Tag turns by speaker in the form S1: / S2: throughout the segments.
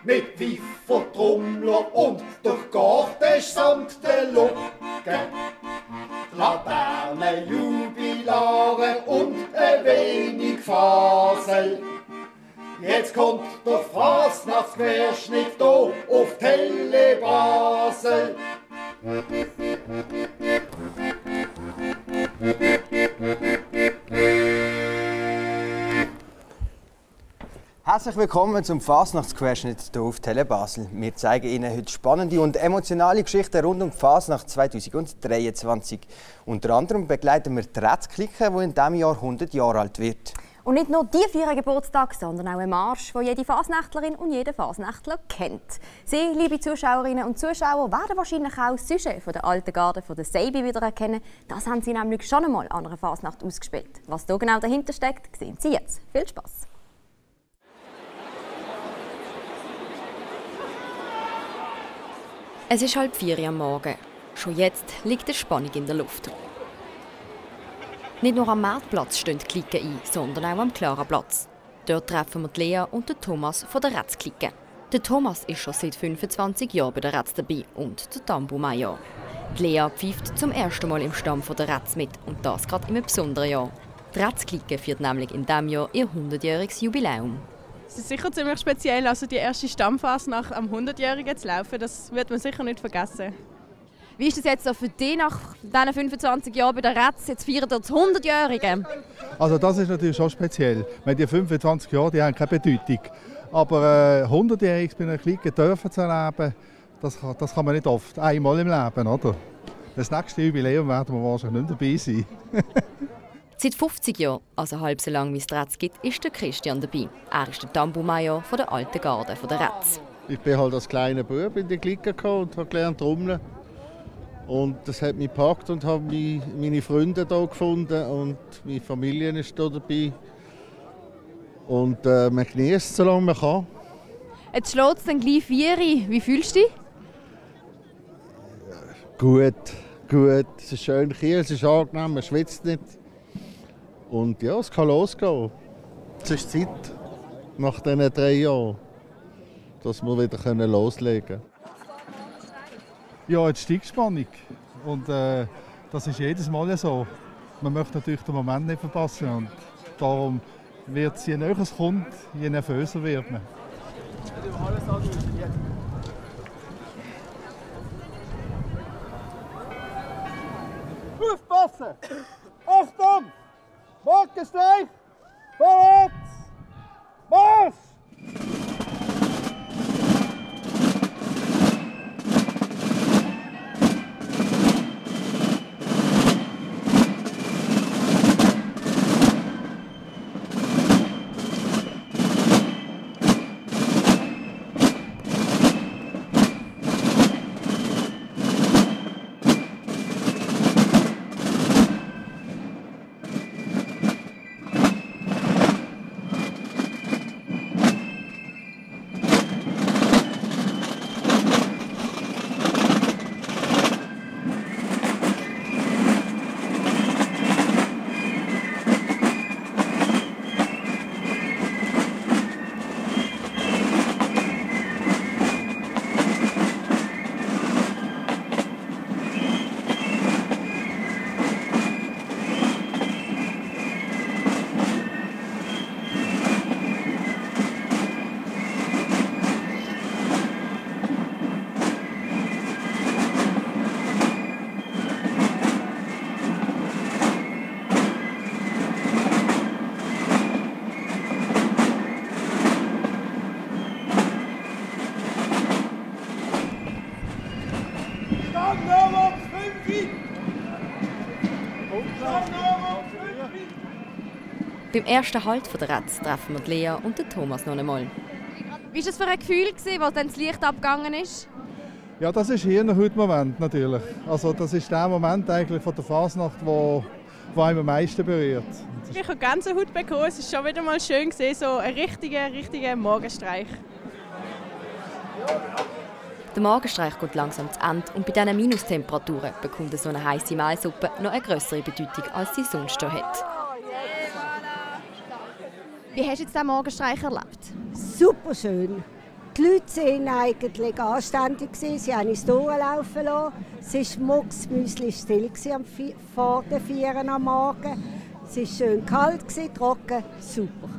S1: mit Pfeifer, Trommler und der Garten samt der Locke. Laterne, Jubilare und ein wenig Fasel. Jetzt kommt der Fasnachtsquerschnitt hier auf Tele Basel.
S2: Herzlich willkommen zum Fasnachtsquerschnitt hier auf Tele Basel. Wir zeigen Ihnen heute spannende und emotionale Geschichten rund um die Fasnacht 2023. Unter anderem begleiten wir die Rätz-Clique, die in diesem Jahr 100 Jahre alt wird.
S3: Und nicht nur die feiern Geburtstag, sondern auch ein Marsch, den jede Fasnächtlerin und jeder Fasnächtler kennt. Sie, liebe Zuschauerinnen und Zuschauer, werden wahrscheinlich auch das Sujet von der alten Garde von der Seibi wieder erkennen. Das haben sie nämlich schon einmal an einer Fasnacht ausgespielt. Was da genau dahinter steckt, sehen Sie jetzt. Viel Spaß! Es ist 3:30 am Morgen. Schon jetzt liegt eine Spannung in der Luft. Nicht nur am Marktplatz stehen die Clique ein, sondern auch am Klaraplatz. Dort treffen wir Lea und den Thomas von der Rätz-Clique. Der Thomas ist schon seit 25 Jahren bei der Rätz dabei und der Tambour-Major. Lea pfeift zum ersten Mal im Stamm von der Rätz mit und das gerade in einem besonderen Jahr. Die Rätz-Clique feiert nämlich in diesem Jahr ihr 100-jähriges Jubiläum.
S4: Es ist sicher ziemlich speziell, also die erste Stammfasnacht am 100-Jährigen zu laufen, das wird man sicher nicht vergessen.
S3: Wie ist es jetzt für dich nach diesen 25 Jahren bei der Rätz? Jetzt feiert ihr das 100-Jährige.
S5: Also das ist natürlich schon speziell. Die 25 Jahre die haben keine Bedeutung. Aber 100-Jähriges bei einer Clique dürfen zu erleben, das kann man nicht oft. Einmal im Leben, oder? Das nächste Jubiläum werden wir wahrscheinlich nicht dabei sein.
S3: Seit 50 Jahren, also halb so lange wie es die Rätz gibt, ist der Christian dabei. Er ist der Tambour-Major von der alten Garde von der Rätz.
S6: Ich bin halt als kleiner Bub in die Clique gekommen und habe gelernt trommeln. Und das hat mich gepackt und habe meine Freunde hier gefunden und meine Familie ist hier dabei. Und man genießt es, solange man kann.
S3: Jetzt schlägt es dann gleich 4. Wie fühlst du dich?
S6: Gut. Es ist schön Kiel, es ist angenehm, man schwitzt nicht. Und ja, es kann losgehen. Es ist Zeit, nach diesen 3 Jahren, dass wir wieder loslegen können.
S5: Ja, jetzt steigt die Spannung. Und das ist jedes Mal so. Man möchte natürlich den Moment nicht verpassen. Und darum wird es, je näher es kommt, je nervöser wird man.
S1: Aufpassen! Achtung! Morgenstreich! Vorwärts! Marsch!
S3: Beim ersten Halt von der Rätz treffen wir Lea und den Thomas noch einmal. Wie war das für ein Gefühl, als dann das Licht abgegangen ist?
S5: Ja, das ist hier ein Moment natürlich. Also das ist der Moment eigentlich von der Fasnacht, der einem am meisten berührt.
S4: Ich habe Gänsehaut bekommen. Es ist schon wieder mal schön gesehen, so ein richtiger Morgenstreich.
S3: Der Morgenstreich geht langsam zu Ende und bei diesen Minustemperaturen bekommt so eine heiße Maissuppe noch eine grössere Bedeutung, als sie sonst schon hat.
S7: Wie hast du jetzt den Morgenstreich erlebt?
S8: Super schön.
S7: Die Leute waren eigentlich anständig, sie haben uns durchlaufen lassen. Es war mucksmüsli-still vor den 4 Uhr am Morgen. Es war schön kalt, trocken, super.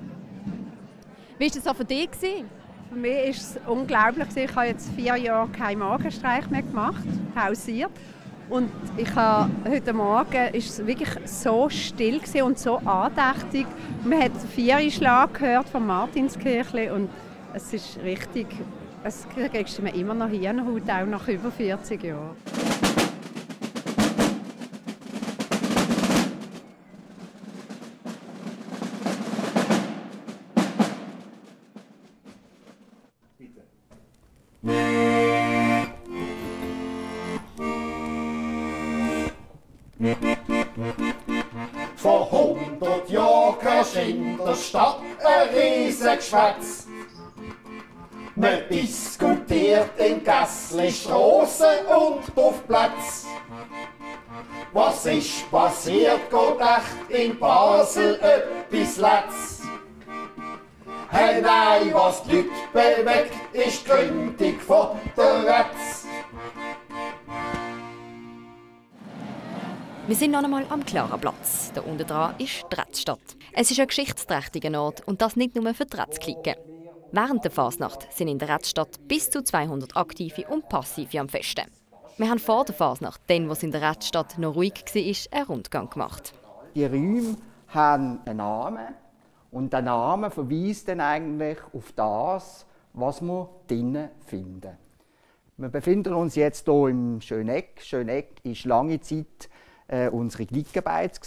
S3: Wie war das auch für dich?
S8: Für mich ist es unglaublich. Ich habe jetzt 4 Jahre keinen Morgenstreich mehr gemacht, pausiert. Und heute Morgen ist es wirklich so still und so andächtig. Man hat 4 Schlag gehört vom Martinskirchli und es ist richtig, es kriegst du mir immer noch Hirnhaut, auch nach über 40 Jahren.
S1: Vor 100 Jahren herrscht in der Stadt ein Riesengeschwätz. Man diskutiert in Gässli, Strassen und auf Platz. Was ist passiert, geht echt in Basel etwas Letz. Hey nein, was die Leute bewegt, ist die Gründung von der Retz.
S3: Wir sind noch einmal am Klaraplatz. Da unten dran ist die Retzstadt. Es ist ein geschichtsträchtiger Ort und das nicht nur für die Retzklicken. Während der Fasnacht sind in der Retzstadt bis zu 200 Aktive und Passive am Festen. Wir haben vor der Fasnacht, dann, was in der Retzstadt noch ruhig war, einen Rundgang gemacht.
S9: Die Räume haben einen Namen und der Name verweist dann eigentlich auf das, was wir drinnen finden. Wir befinden uns jetzt hier im Schöneck. Schöneck war lange Zeit unsere Glickenbeiz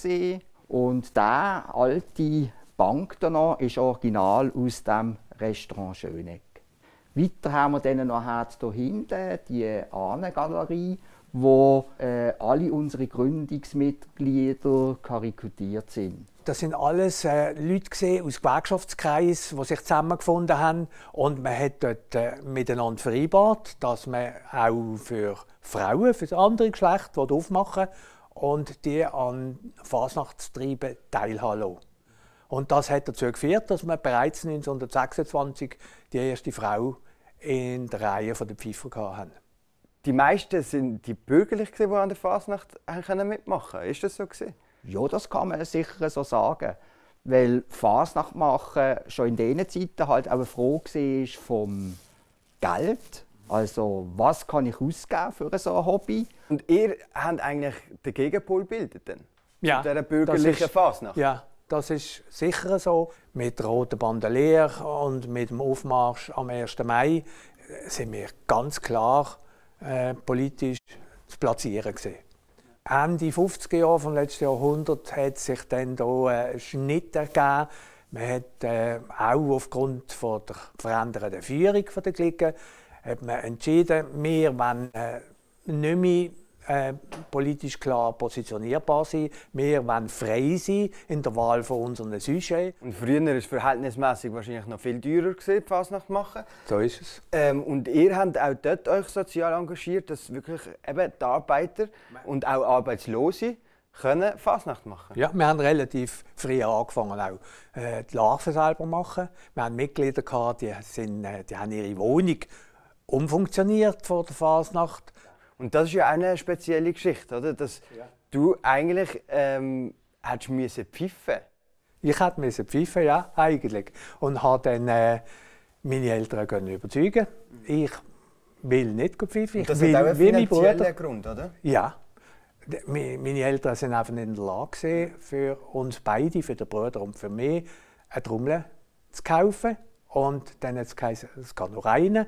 S9: und der alte Bank da noch ist original aus dem Restaurant Schöneck. Weiter haben wir dann noch hier hinten die Ahnengalerie, wo alle unsere Gründungsmitglieder karikatiert sind.
S10: Das sind alles Leute aus Gewerkschaftskreisen, die sich zusammengefunden haben. Und man hat dort miteinander vereinbart, dass man auch für Frauen, für das andere Geschlecht aufmachen will und die an Fasnachtstreiben teilhaben lassen. Und das hat dazu geführt, dass wir bereits 1926 die erste Frau in der Reihe der Pfeifer hatten.
S2: Die meisten sind die Bürgerlichen, die an der Fasnacht mitmachen konnten. Ist das so?
S9: Ja, das kann man sicher so sagen. Weil Fasnacht machen schon in diesen Zeiten halt auch eine Frage war vom Geld. Also, was kann ich ausgeben für so ein Hobby?
S2: Und ihr habt eigentlich den Gegenpol gebildet dann?
S10: Ja.
S2: Zu dieser bürgerlichen Fasnacht?
S10: Ja, das ist sicher so. Mit der roten Bandelier und mit dem Aufmarsch am 1. Mai sind wir ganz klar politisch zu platzieren gewesen. Ende 50er Jahre des letzten Jahrhunderts hat sich dann hier ein Schnitt ergeben. Man hat auch aufgrund von der verändernden Führung der Clique hat man entschieden, wir wollen nicht mehr politisch klar positionierbar sein. Wir wollen frei sein in der Wahl von unseren Sujets.
S2: Und früher war es verhältnismäßig wahrscheinlich noch viel teurer, die Fasnacht machen.
S10: So ist es.
S2: Und ihr habt auch dort euch sozial engagiert, dass wirklich eben die Arbeiter und auch Arbeitslose können Fasnacht machen.
S10: Ja, wir haben relativ früh angefangen, auch die Larven selber zu machen. Wir hatten Mitglieder, die haben ihre Wohnung umfunktioniert vor der Fasnacht.
S2: Und das ist ja auch eine spezielle Geschichte, oder? Dass du eigentlich hättest müssen pfeifen.
S10: Ich hätte pfeifen, ja, eigentlich. Und habe dann meine Eltern überzeugen. Ich will nicht pfeifen.
S2: Und das hat auch einen finanziellen Grund, oder?
S10: Ja. Meine Eltern waren einfach nicht in der Lage, für uns beide, für den Bruder und für mich, eine Trommel zu kaufen. Und dann hat es geheißen, es kann nur eine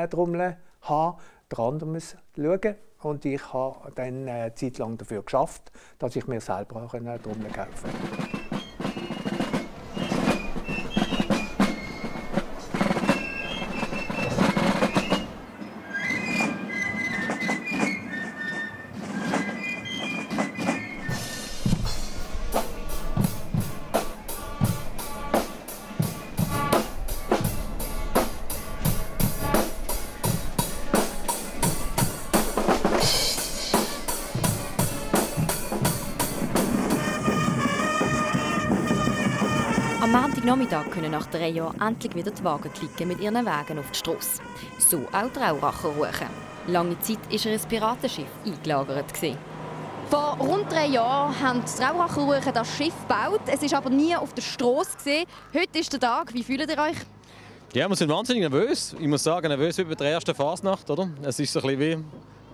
S10: Trommel haben. Der andere muss schauen. Und ich habe dann eine Zeit lang dafür geschafft, dass ich mir selber auch eine Trommel kaufen konnte.
S3: Freitagnachmittag können nach 3 Jahren endlich wieder die Wagenklicken mit ihren Wagen auf die Strasse. So auch die Trauracher-Ruchen. Lange Zeit war ein Piratenschiff eingelagert. Vor rund 3 Jahren haben die Trauracher-Ruchen das Schiff gebaut. Es war aber nie auf der Strasse. Heute ist der Tag. Wie fühlt ihr euch?
S11: Ja, wir sind wahnsinnig nervös. Ich muss sagen, nervös wie bei der ersten Fasnacht. Oder? Es ist so ein bisschen wie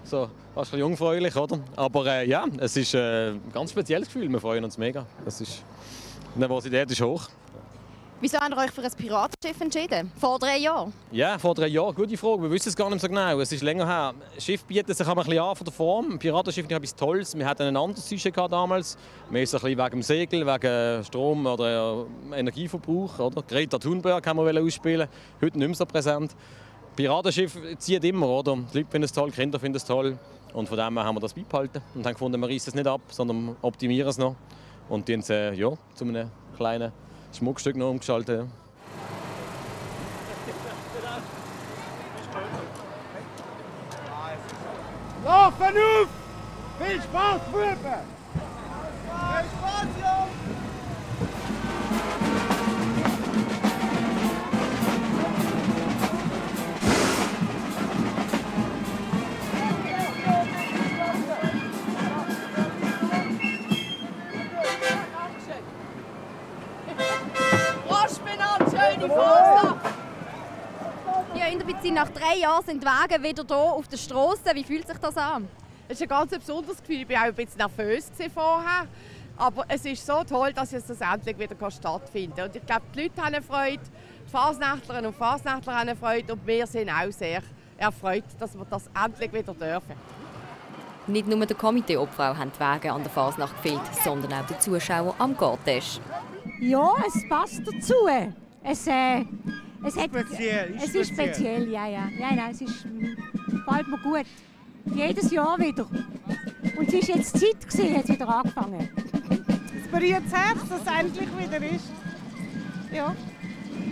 S11: so, fast ein bisschen jungfräulich. Oder? Aber ja, es ist ein ganz spezielles Gefühl. Wir freuen uns mega. Die Nervosität ist hoch.
S3: Wieso habt ihr euch für ein Piratenschiff entschieden? Vor 3 Jahren?
S11: Ja, vor 3 Jahren. Gute Frage. Wir wissen es gar nicht so genau. Es ist länger her. Schiff bietet sich ein bisschen an von der Form. Ein Piratenschiff ist etwas Tolles. Wir hatten ein anderes Sujet damals. Mehr so ein bisschen wegen dem Segel, wegen Strom oder Energieverbrauch. Oder? Greta Thunberg haben wir ausspielen. Heute nicht mehr so präsent. Piratenschiff zieht immer. Oder? Die Leute finden es toll, die Kinder finden es toll. Und von dem her haben wir das beibehalten. Und haben gefunden, wir reißen es nicht ab, sondern optimieren es noch. Und die haben es zu einem kleinen Schmuckstück noch umgeschaltet.
S1: Laufen auf! Viel Spaß, Buben! Viel Spaß, Jungs!
S3: Ja, in der Beziehung nach 3 Jahren sind die Wege wieder hier auf der Strasse. Wie fühlt sich das an?
S8: Es ist ein ganz besonderes Gefühl. Ich war auch ein bisschen nervös vorher. Aber es ist so toll, dass es endlich wieder stattfinden kann. Und ich glaube, die Leute haben Freude, die Fasnachtlerinnen und Fasnachtler haben Freude und wir sind auch sehr erfreut, dass wir das endlich wieder dürfen.
S3: Nicht nur der Komitee-Obfrau haben die Wege an der Fasnacht gefehlt, sondern auch die Zuschauer am Gartisch.
S7: Ja, es passt dazu. Es ist speziell, ja. Nein, es gefällt mir gut. Jedes Jahr wieder. Und es war jetzt Zeit, jetzt wieder angefangen.
S12: Es berührt das Herz, dass es endlich wieder ist. Ja.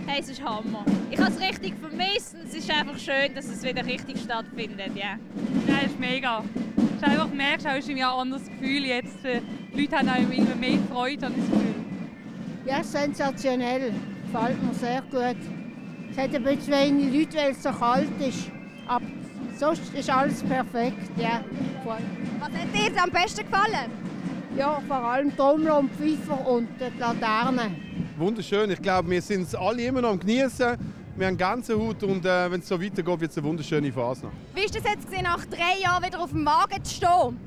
S13: Hey, es ist Hammer. Ich habe es richtig vermisst und es ist einfach schön, dass es wieder richtig stattfindet. Yeah.
S14: Ja, es ist mega. Du einfach merkst, es ist ein anderes Gefühl jetzt. Die Leute haben auch immer mehr Freude an das Gefühl.
S12: Ja, sensationell. Gefällt mir sehr gut. Es hat ein bisschen wenig Leute, weil es so kalt ist. Aber sonst ist alles perfekt. Ja.
S3: Was hat dir jetzt am besten gefallen?
S12: Ja, vor allem Trommel und Pfeifer und die Laterne.
S15: Wunderschön. Ich glaube, wir sind es alle immer noch am Genießen. Wir haben Gänsehaut und wenn es so weitergeht, wird es eine wunderschöne Phase.
S3: Wie ist es jetzt nach 3 Jahren wieder auf dem Wagen zu stehen?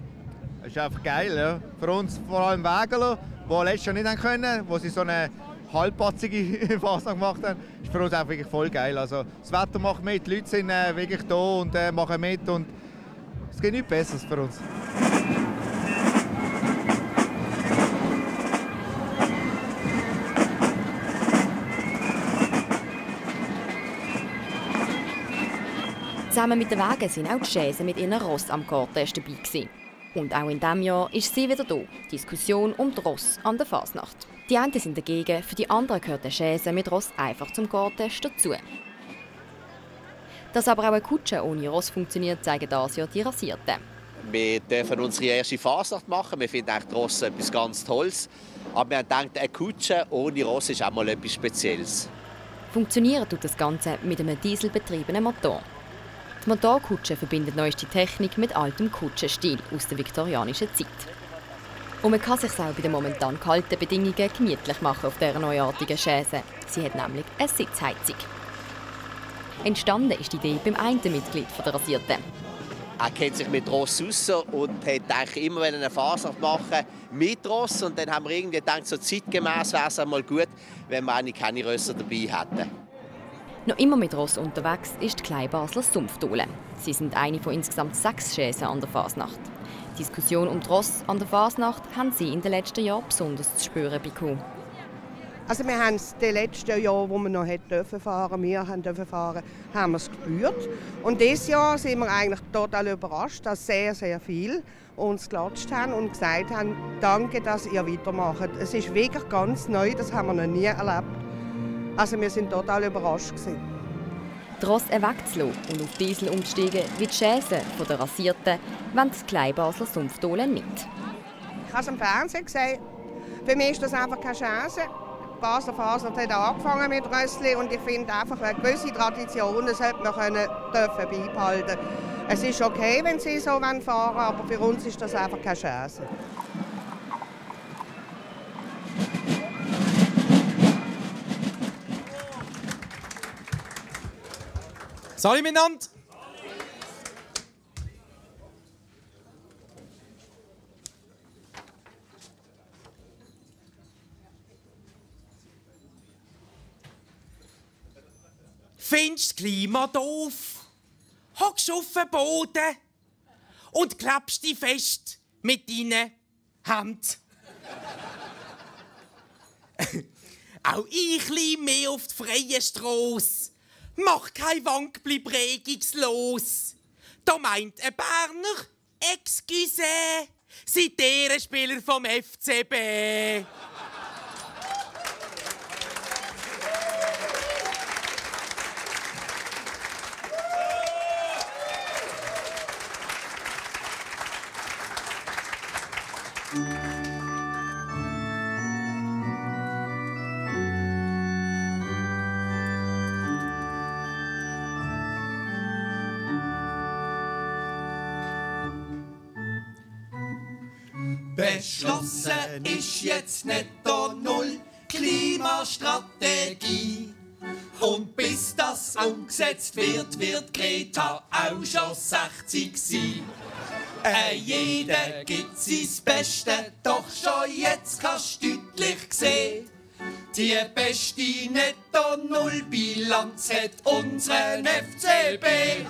S16: Es ist einfach geil. Ja. Für uns vor allem Wägeler, die letztes Jahr nicht können, wo sie so eine halbpatzige Phase gemacht haben, ist für uns auch wirklich voll geil. Also, das Wetter macht mit, die Leute sind wirklich da und machen mit und es geht nichts Besseres für uns.
S3: Zusammen mit den Wagen sind auch die Chaisen mit ihren Ross am Cortège dabei gewesen. Und auch in diesem Jahr ist sie wieder da. Diskussion um die Ross an der Fasnacht. Die einen sind dagegen, für die anderen gehört der Chaise mit Ross einfach zum Cortège dazu. Dass aber auch eine Kutsche ohne Ross funktioniert, zeigen dieses Jahr die Rasierten.
S17: Wir dürfen unsere erste Fasnacht machen. Wir finden die Ross etwas ganz Tolles. Aber wir haben gedacht, eine Kutsche ohne Ross ist auch mal etwas Spezielles.
S3: Funktionieren tut das Ganze mit einem dieselbetriebenen Motor. Die Motorkutsche verbindet neueste Technik mit altem Kutschenstil aus der viktorianischen Zeit. Und man kann sich auch bei den momentan kalten Bedingungen gemütlich machen auf dieser neuartigen Chaise. Sie hat nämlich eine Sitzheizung. Entstanden ist die Idee beim einen Mitglied der Rasierten.
S17: Er kennt sich mit Ross aus und hat eigentlich immer eine Fasnacht machen mit Ross. Und dann haben wir irgendwie gedacht, so zeitgemäß wäre es einmal gut, wenn wir eigentlich keine Rösser dabei hätten.
S3: Noch immer mit Ross unterwegs ist die Kleinbasler Sumpfdohle. Sie sind eine von insgesamt 6 Chaisen an der Fasnacht. Die Diskussion um die Ross an der Fasnacht haben sie in den letzten Jahren besonders zu spüren bekommen.
S18: Also wir haben es in den letzten Jahren, wo wir noch fahren durften, haben wir es gespürt. Und dieses Jahr sind wir eigentlich total überrascht, dass sehr, sehr viele uns geklatscht haben und gesagt haben, danke, dass ihr weitermacht. Es ist wirklich ganz neu, das haben wir noch nie erlebt. Also wir sind total überrascht gewesen.
S3: Die Ross wegzulassen und auf Diesel umzusteigen, wie die Chaisen der Rasierten, wollen die Kleinbasler Sumpfdohle nicht.
S18: Ich habe es im Fernsehen gesehen. Für mich ist das einfach keine Chance. Basler Fasnacht hat auch angefangen mit Rössli und ich finde einfach, eine gewisse Traditionen sollte man beibehalten. Es ist okay, wenn sie so fahren wollen, aber für uns ist das einfach keine Chance.
S19: Salut miteinander!
S20: Findest das Klima doof? Hockst auf den Boden und klebst dich fest mit deinen Händen. Auch ich lieb mehr auf die freie Strasse. Mach kein Wank, bleib regungslos. Da meint ein Berner, excuse, seid ihr ein Spieler vom FCB.
S21: Beschlossen ist jetzt netto null Klimastrategie. Und bis das umgesetzt wird, wird Greta auch schon 60 sein. Jeder gibt sein Bestes, doch schon jetzt kannst du deutlich sehen. Die beste Netto-Null-Bilanz hat unseren FCB.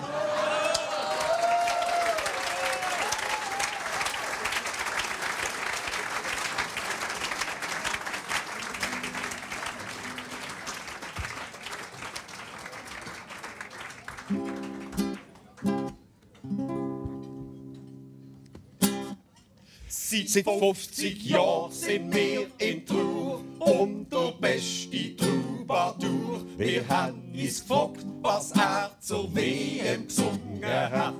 S21: Seit 50 Jahren sind wir in Trauer und der beste Troubadour. Wir haben uns gefragt, was er zur WM gesungen hat.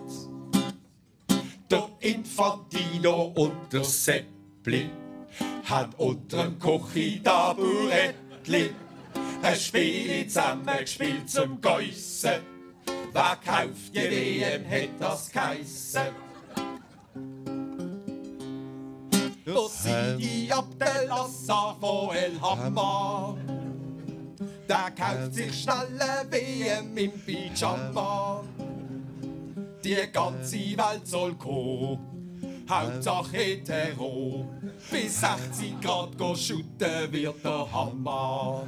S21: Der Infantino und der Seppli haben unter dem Kochi-Taburettli ein Spiel zusammen gespielt zum Geissen. Wer kauft die WM, hat das geheissen. Der Sidi Abdelassar von El Hamma, der kauft sich schnell eine WM im Pyjama. Die ganze Welt soll kommen, Hauptsache hetero. Bis 60 Grad shooten wird der Hammer.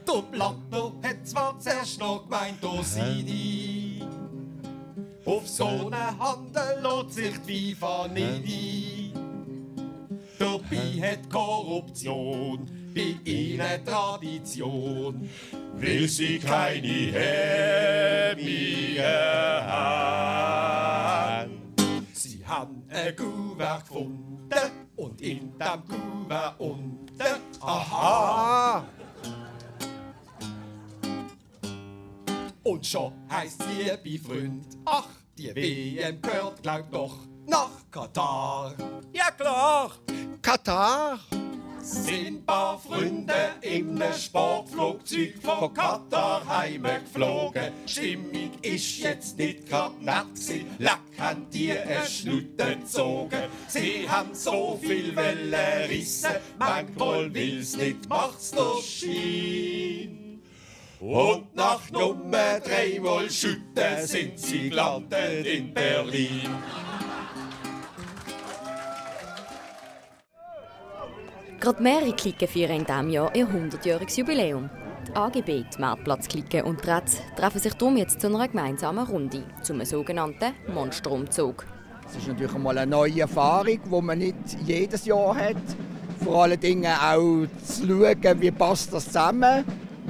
S21: Der Platter hat zwar zuerst noch gemeint, der Sidi. Auf so einen Handel lässt sich die FIFA nicht ein. Dabei hat Korruption bei ihnen Tradition, weil sie keine Hemmungen haben. Sie haben ein Kuvert gefunden und in dem Kuvert unten, aha! Und schon heisst liebe Freund, ach, die WM gehört glaub doch nach Katar. Ja klar! Katar? Sind paar Freunde in einem Sportflugzeug von Katar heimgeflogen. Die Stimmung ist jetzt nicht gerade nett gewesen. Leck, haben die eine Schnutte gezogen. Sie haben so viel Wellen rissen. Manchmal will's nicht, macht's der Schein. Und nach Nummer 3 Mal schütten sind sie gelandet in Berlin.
S3: Gerade mehrere Klicken feiern in diesem Jahr ihr 100-jähriges Jubiläum. Die AGB, die Marktplatzklicken und die Rätz treffen sich darum jetzt zu einer gemeinsamen Runde, zum sogenannten Monsterumzug.
S9: Es ist natürlich einmal eine neue Erfahrung, die man nicht jedes Jahr hat. Vor allen Dingen auch zu schauen, wie passt das zusammen.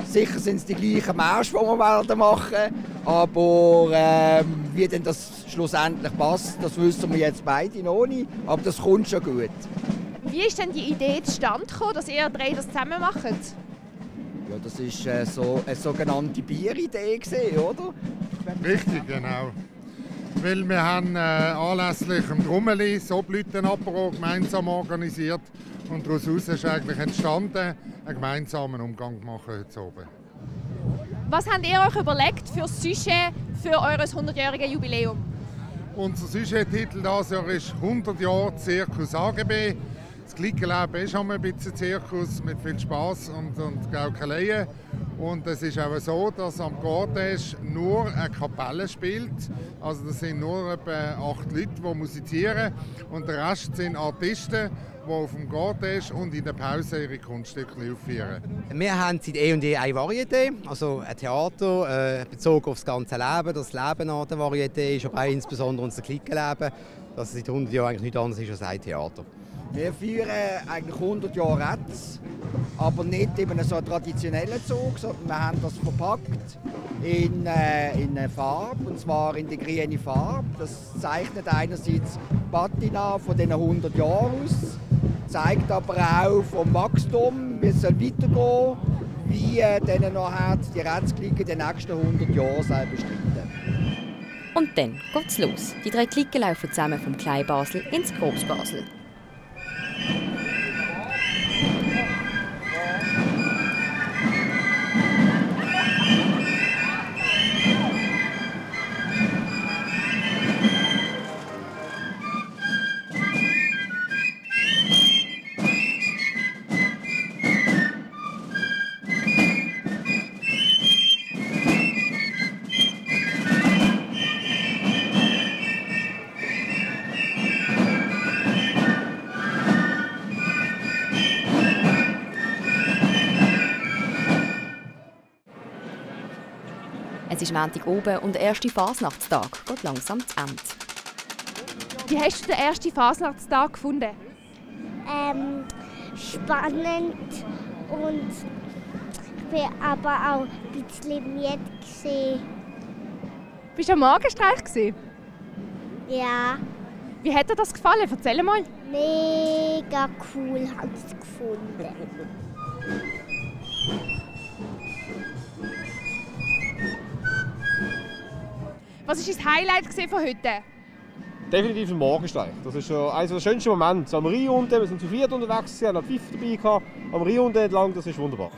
S9: Sicher sind es die gleichen Märsche, die wir machen werden, aber wie denn das schlussendlich passt, das wissen wir jetzt beide noch nicht, aber das kommt schon gut.
S22: Wie ist denn die Idee zustande gekommen, dass ihr drei das zusammen macht?
S9: Ja, das war so eine sogenannte Bieridee, oder?
S6: Richtig, genau.
S4: Weil wir haben anlässlich dem Drummeli das Oblütenapero gemeinsam organisiert. Und daraus ist eigentlich entstanden, einen gemeinsamen Umgang machen heute oben.
S22: Was habt ihr euch überlegt für das Sujet für euer 100-jähriges Jubiläum?
S4: Unser Sujet-Titel dieses Jahr ist 100 Jahre Zirkus AGB. Das Glickenleben ist schon ein bisschen Zirkus mit viel Spass und Gaukeleien. Und es ist auch so, dass am Cortège nur eine Kapelle spielt. Also das sind nur etwa 8 Leute, die musizieren. Und der Rest sind Artisten, die auf dem Cortège und in der Pause ihre Kunststücke aufführen.
S5: Wir haben seit eh eine Varieté, also ein Theater bezogen auf das ganze Leben. Das Leben an der Varieté ist aber insbesondere unser Glickenleben, das seit 100 Jahren eigentlich nichts anderes ist als ein Theater.
S9: Wir feiern eigentlich 100 Jahre Rätz, aber nicht in einem so traditionellen Zug, sondern wir haben das verpackt in eine Farbe, und zwar in die grüne Farbe. Das zeichnet einerseits die Patina von diesen 100 Jahren aus, zeigt aber auch vom Wachstum, wie es weitergehen, wie dann nachher die Rätzklicken die nächsten 100 Jahre bestreiten.
S3: Und dann geht's los. Die 3 Klicken laufen zusammen vom Kleinbasel ins Großbasel. Es ist Montag oben und der erste Fasnachtstag geht langsam zu Ende.
S22: Wie hast du den ersten Fasnachtstag gefunden?
S23: Spannend und ich war aber auch ein bisschen müde.
S22: Bist du am Morgenstreich?
S23: Ja.
S22: Wie hat dir das gefallen? Erzähl mal.
S23: Mega cool habe ich es gefunden.
S22: Was war das Highlight von heute?
S24: Definitiv ein Morgenstreich. Das ist schon eines der schönsten Momente. Am Rhein unten, wir sind zu viert unterwegs, haben noch Pfiff dabei gehabt. Am Rhein unten entlang, das ist wunderbar.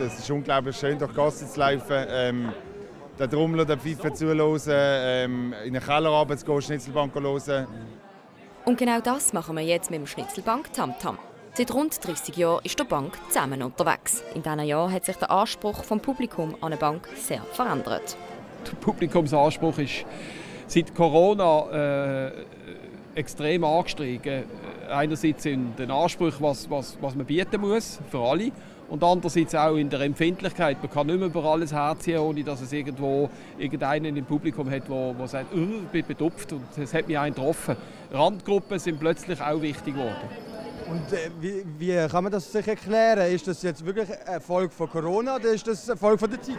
S25: Es ist unglaublich schön, durch die Gasse zu laufen, den Trommler, den Pfeifen zuzuhören, in den Keller runter zu gehen, Schnitzelbank hören.
S3: Und genau das machen wir jetzt mit dem Schnitzelbank Tamtam. Seit rund 30 Jahren ist die Bank zusammen unterwegs. In diesen Jahren hat sich der Anspruch vom Publikum an eine Bank sehr verändert.
S26: Der Publikumsanspruch ist seit Corona extrem angestiegen. Einerseits in den Ansprüchen, was man bieten muss für alle. Und andererseits auch in der Empfindlichkeit. Man kann nicht mehr über alles herziehen, ohne dass es irgendwo irgendeinen im Publikum hat, der sagt, ich bin betupft und es hat mich einen getroffen. Randgruppen sind plötzlich auch wichtig geworden.
S2: Und wie kann man das sich erklären? Ist das jetzt wirklich eine Folge von Corona oder ist das eine Folge von der Zeit?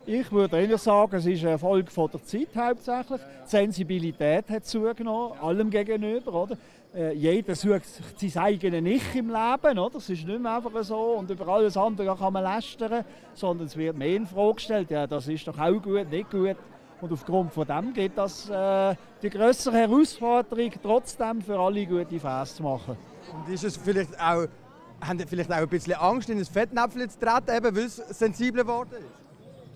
S27: Ich würde eher sagen, es ist eine Folge von der Zeit hauptsächlich. Die Sensibilität hat zugenommen, allem gegenüber. Oder? Jeder sucht sein eigenes Ich im Leben. Oder? Es ist nicht mehr einfach so und über alles andere kann man lästern, sondern es wird mehr in Frage gestellt. Ja, das ist doch auch gut, nicht gut. Und aufgrund von dem geht das die grössere Herausforderung, trotzdem für alle gute Feste zu machen.
S2: Und ist es vielleicht auch, haben Sie vielleicht auch ein bisschen Angst, in ein Fettnäpfchen zu treten, eben, weil es sensibler geworden ist?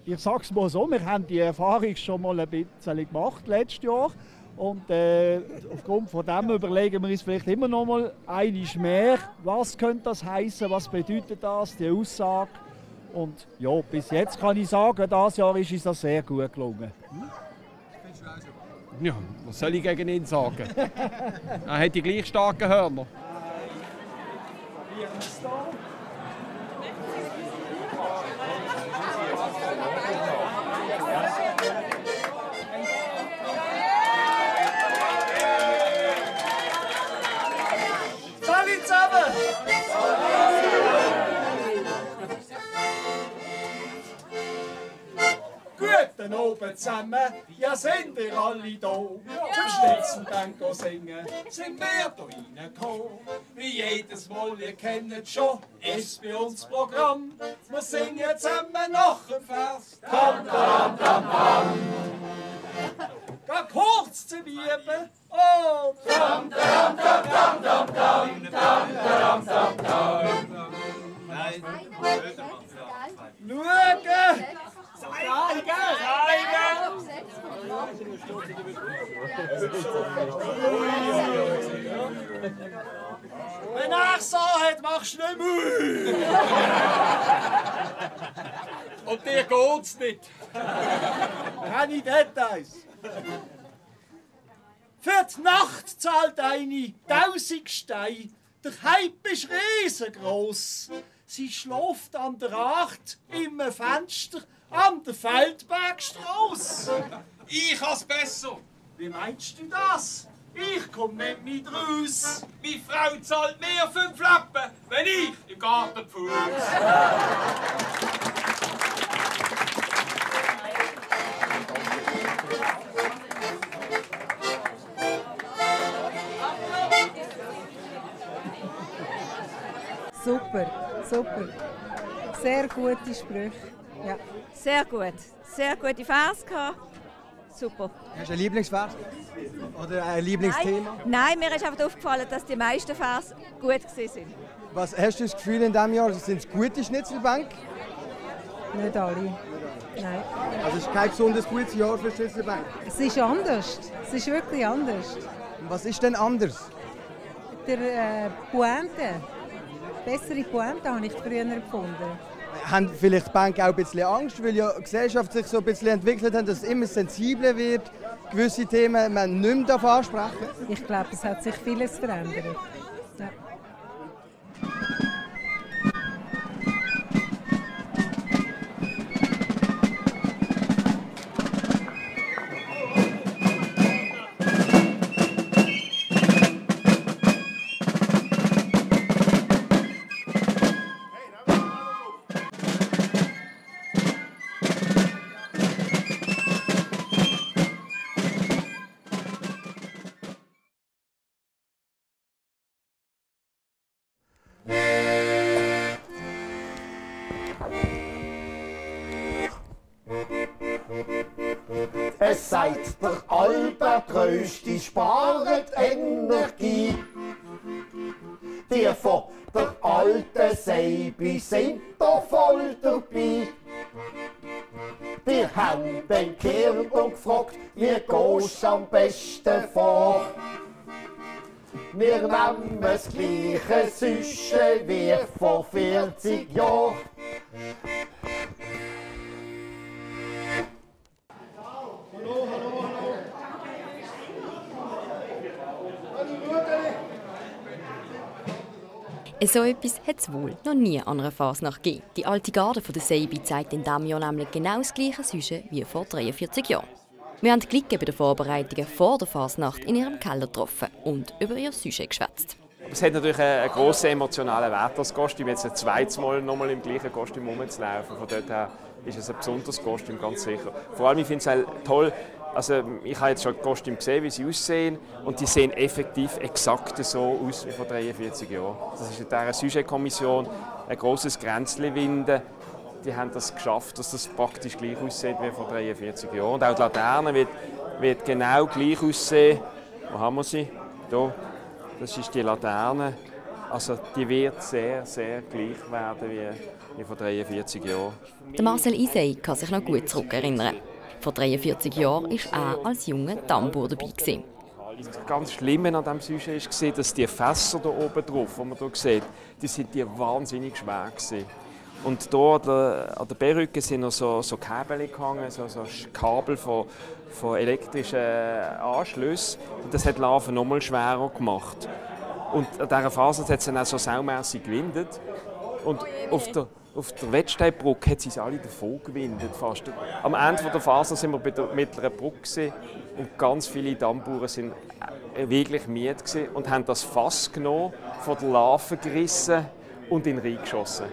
S27: Ich sage es mal so, wir haben die Erfahrung schon mal ein bisschen gemacht letztes Jahr. Und aufgrund von dem überlegen wir uns vielleicht immer noch mal einmal mehr, was könnte das heißen, was bedeutet das, die Aussage. Und ja, bis jetzt kann ich sagen, dieses Jahr ist uns das sehr gut gelungen.
S26: Ja, was soll ich gegen ihn sagen? Er hat die gleich starken Hörner.
S21: Salut zusammen! Gut,
S1: heute oben zusammen, ja sind ihr alle da. Zum Schnitzelbank singen, sind wir da reingekommen. Wie jedes Mal, ihr kennt schon, ist bei uns Programm. Wir singen zusammen nach dem Vers. Tam, tam, tam, tam. Geh kurz zu Liebe. Oh, tam, tam, tam, tam, tam, tam, tam, tam, tam, tam. Nein, schauen! Wenn er so hat, machst du nicht Mühe! Und dir geht's nicht. Keine Details. Für die Nacht zahlt eine 1000 Steine. Der Hype ist riesengroß. Sie schläft an der 8 im Fenster an der Feldbergstrasse.
S21: Ich has besser.
S1: Wie meinst du das? Ich komm nicht mit raus.
S21: Meine Frau zahlt mir 5 Lappen, wenn ich im Garten pfuß.
S7: Super, super. Sehr gute Sprüche. Ja.
S8: Sehr gut. Sehr gute Vers gehabt. Super.
S2: Hast du einen Lieblingsvers? Oder ein Lieblingsthema?
S8: Nein, mir ist einfach aufgefallen, dass die meisten Vers gut sind.
S2: Was hast du das Gefühl in diesem Jahr? Sind es gute Schnitzelbank?
S7: Nicht alle. Nein.
S2: Also es ist kein besonders gutes Jahr für Schnitzelbank?
S7: Es ist anders. Es ist wirklich anders.
S2: Und was ist denn anders?
S7: Der Pointe. Bessere Pointe habe ich früher gefunden.
S2: Haben vielleicht die Banken auch ein bisschen Angst, weil ja die Gesellschaft sich so ein bisschen entwickelt hat, dass es immer sensibler wird, gewisse Themen man nicht mehr ansprechen darf?
S7: Ich glaube, es hat sich vieles verändert. Ja.
S10: Es sagt der Albert Rösti, sparet Energie. Die von der alten Seibi sind da voll dabei. Wir haben den Kerl gefragt, wie gehst du am besten vor? Wir nehmen das gleiche Süsche wie vor 40 Jahren.
S3: So etwas hat es wohl noch nie an einer Fasnacht gegeben. Die alte Garde von der Seibi zeigt in diesem Jahr nämlich genau das gleiche Sujet wie vor 43 Jahren. Wir haben die Clique bei den Vorbereitungen vor der Fasnacht in ihrem Keller getroffen und über ihr Sujet geschwätzt.
S24: Es hat natürlich einen grossen emotionalen Wert, das Kostüm. Jetzt ein zweites Mal nochmal im gleichen Kostüm rumzulaufen. Von dort her ist es ein besonderes Kostüm, ganz sicher. Vor allem, ich finde es halt toll, also ich habe jetzt schon die Kostüme gesehen, wie sie aussehen. Und die sehen effektiv exakt so aus wie vor 43 Jahren. Das ist in dieser Sujet-Kommission ein grosses Grenzchen winden. Die haben das geschafft, dass das praktisch gleich aussieht wie vor 43 Jahren. Und auch die Laterne wird genau gleich aussehen. Wo haben wir sie? Hier. Das ist die Laterne. Also die wird sehr, sehr gleich werden wie vor 43 Jahren.
S3: Der Marcel Isey kann sich noch gut zurückerinnern. Vor 43 Jahren war er als junger Tambour dabei.
S24: Das ganz Schlimme an diesem Sujet war, dass die Fässer hier oben drauf, die man hier sieht, die wahnsinnig schwer waren. Und hier an der Perücke sind noch so Kabel gehangen, so Kabel von elektrischen Anschlüssen. Und das hat die Larven noch mal schwerer gemacht. Und an dieser Faser hat es dann auch so saumässig gewindet. Und auf der Wettsteinbrücke hat sie alle davon gewindet. Fast. Am Ende der Faser waren wir bei der mittleren Brücke und ganz viele Tamburen waren wirklich müde und haben das Fass genommen, von der Larve gerissen und in den Rhein geschossen.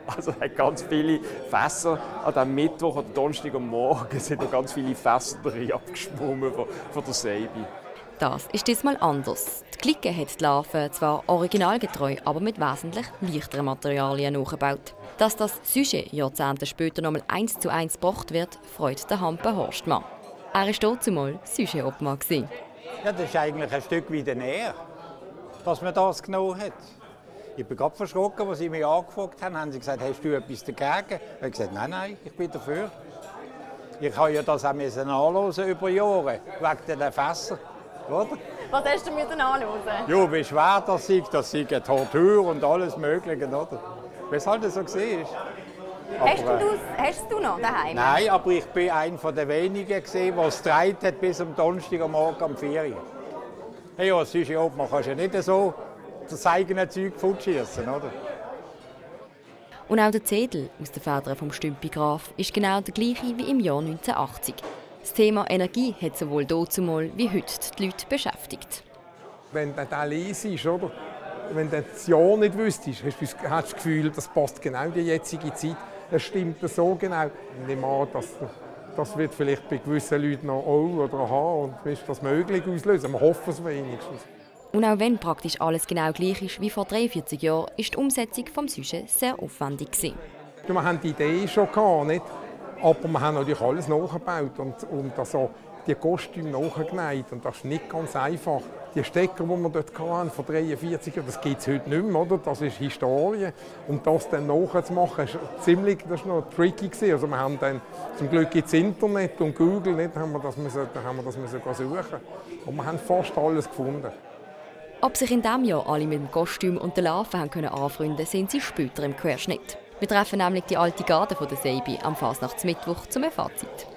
S24: Also es hat ganz viele Fässer. An diesem Mittwoch oder Donnerstag am Morgen sind noch ganz viele Fässer drin abgeschwommen von der Seibi.
S3: Das ist diesmal anders. Die Clique hat die Larven zwar originalgetreu, aber mit wesentlich leichteren Materialien nachgebaut. Dass das Sujet Jahrzehnte später nochmal 1:1 gebracht wird, freut der Hampe Horstmann. Er war dort zumal Sujet-Obmann.
S11: Ja, das ist eigentlich ein Stück wie der Nähe, dass man das genommen hat. Ich bin gerade verschrocken, als sie mich angefragt haben. Haben sie gesagt, hast du etwas dagegen? Ich habe gesagt, nein, ich bin dafür. Ich habe ja das auch anhören über Jahre, wegen den Fässern. Oder?
S22: Was hast du anhören?
S11: Ja, wie schwer das ist eine Tortur und alles Mögliche. Oder? Wie es halt so war.
S22: Hast du noch daheim?
S11: Nein, aber ich bin einer der wenigen, der es getragen hat bis am Donnerstagmorgen um 4 Uhr. Hey, ja, es ist ja, man kann ja nicht so das eigene Zeug fortschießen, oder?
S3: Und auch der Zedel aus den Federn vom Stümpi Graf ist genau der gleiche wie im Jahr 1980. Das Thema Energie hat sowohl dazumal wie heute die Leute beschäftigt.
S12: Wenn du da lesest, oder? Wenn du das Jahr nicht wüsstest, hast du das Gefühl, das passt genau in die jetzige Zeit. Es stimmt so genau. Ich nehme an, das wird vielleicht bei gewissen Leuten noch oder aha und ist das möglich auslösen. Wir hoffen es wenigstens.
S3: Und auch wenn praktisch alles genau gleich ist wie vor 43 Jahren, ist die Umsetzung des Sujets sehr aufwendig.
S12: Wir hatten die Idee schon gehabt, nicht? Aber wir haben natürlich alles nachgebaut und also die Kostüme nachgenäht. Und das ist nicht ganz einfach. Die Stecker, die wir dort hatten, vor 43 Jahren, das gibt es heute nicht mehr. Oder? Das ist Historie. Und das dann nachzumachen, das war noch tricky. Also wir haben dann, zum Glück gibt es Internet und Google, nicht, haben wir das müssen suchen. Und wir haben fast alles gefunden.
S3: Ob sich in diesem Jahr alle mit dem Kostüm und den Larven anfreunden können, sehen Sie später im Querschnitt. Wir treffen nämlich die alte Garde der Seibi am Fasnachtsmittwoch zum Fazit.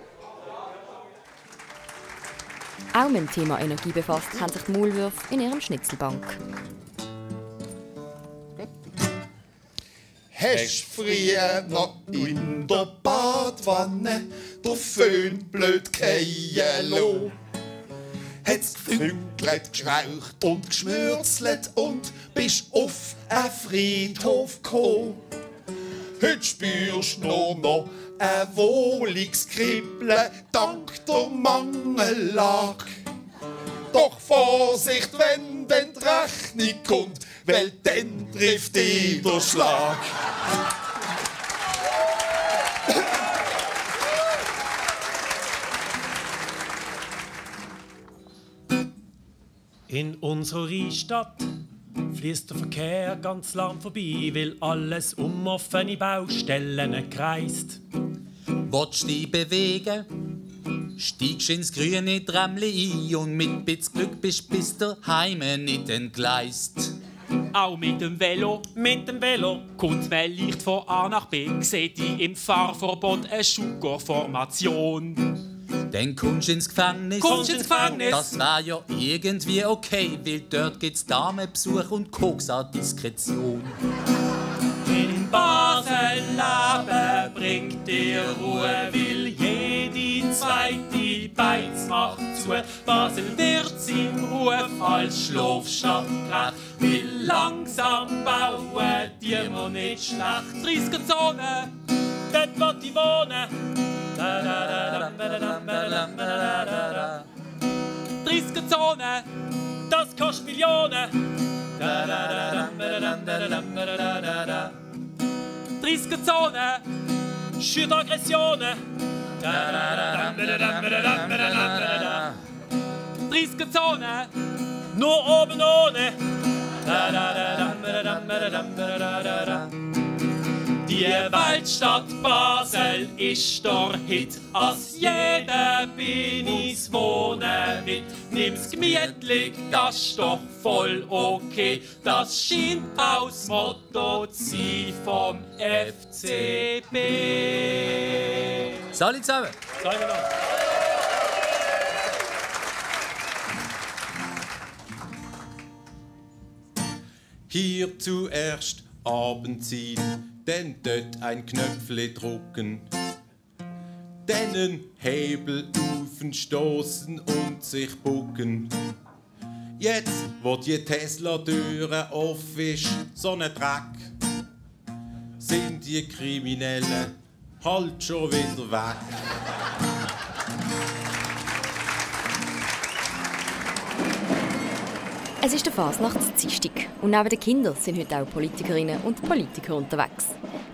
S3: Auch mit dem Thema Energie befasst haben sich die Maulwürfe in ihrem Schnitzelbank.
S13: Hast früher noch in der Badwanne der Föhn blöd gehen lassen? Hat's gefrünkelt, geschraucht und geschmürzelt und bist auf einen Friedhof gekommen. Heute spürst du nur noch ein wohliges Kribbeln dank der Mangellage. Doch Vorsicht, wenn dann die Rechnung kommt, weil dann trifft dich der Schlag.
S14: In unserer Reichsstadt fließt der Verkehr ganz lahm vorbei, weil alles um offene Baustellen kreist.
S15: Willst dich bewegen, steigst ins grüne Tramli ein und mit bisschen Glück bist bis daheim nicht entgleist.
S14: Auch mit dem Velo kommt man leicht von A nach B, sieht die im Fahrverbot eine Schuko-Formation.
S15: Dann kommst du ins Gefängnis. Das wär ja irgendwie okay, weil dort gibt's Damenbesuch und Koks an Diskretion.
S14: In Basel leben bringt dir Ruhe, weil jede zweite Beiz macht zu. Basel wird seinem Ruf als Schlafstadt gerecht, weil langsam bauen die noch nicht schlecht. 30er-Zone, dort will ich wohnen. 30er-Zone, das kostet Millionen. 30er-Zone, schürt Aggressionen. 30er-Zone, nur oben ohne. Die Weltstadt Basel ist der Hit, als jeder Binis wohnen will. Nimm's gemütlich, das ist doch voll okay. Das scheint auch das Motto zu sein vom FCB.
S15: Salut zusammen!
S14: Salut miteinander!
S13: Hier zuerst Abend ziehen, dann dort ein Knöpfle drucken, dann einen Hebel aufstoßen und sich bucken. Jetzt, wo die Tesla-Türe offen ist, so ein Dreck.
S4: sind die Kriminellen halt schon wieder weg.
S3: Es ist der Fasnachtsdienstag und neben den Kindern sind heute auch Politikerinnen und Politiker unterwegs.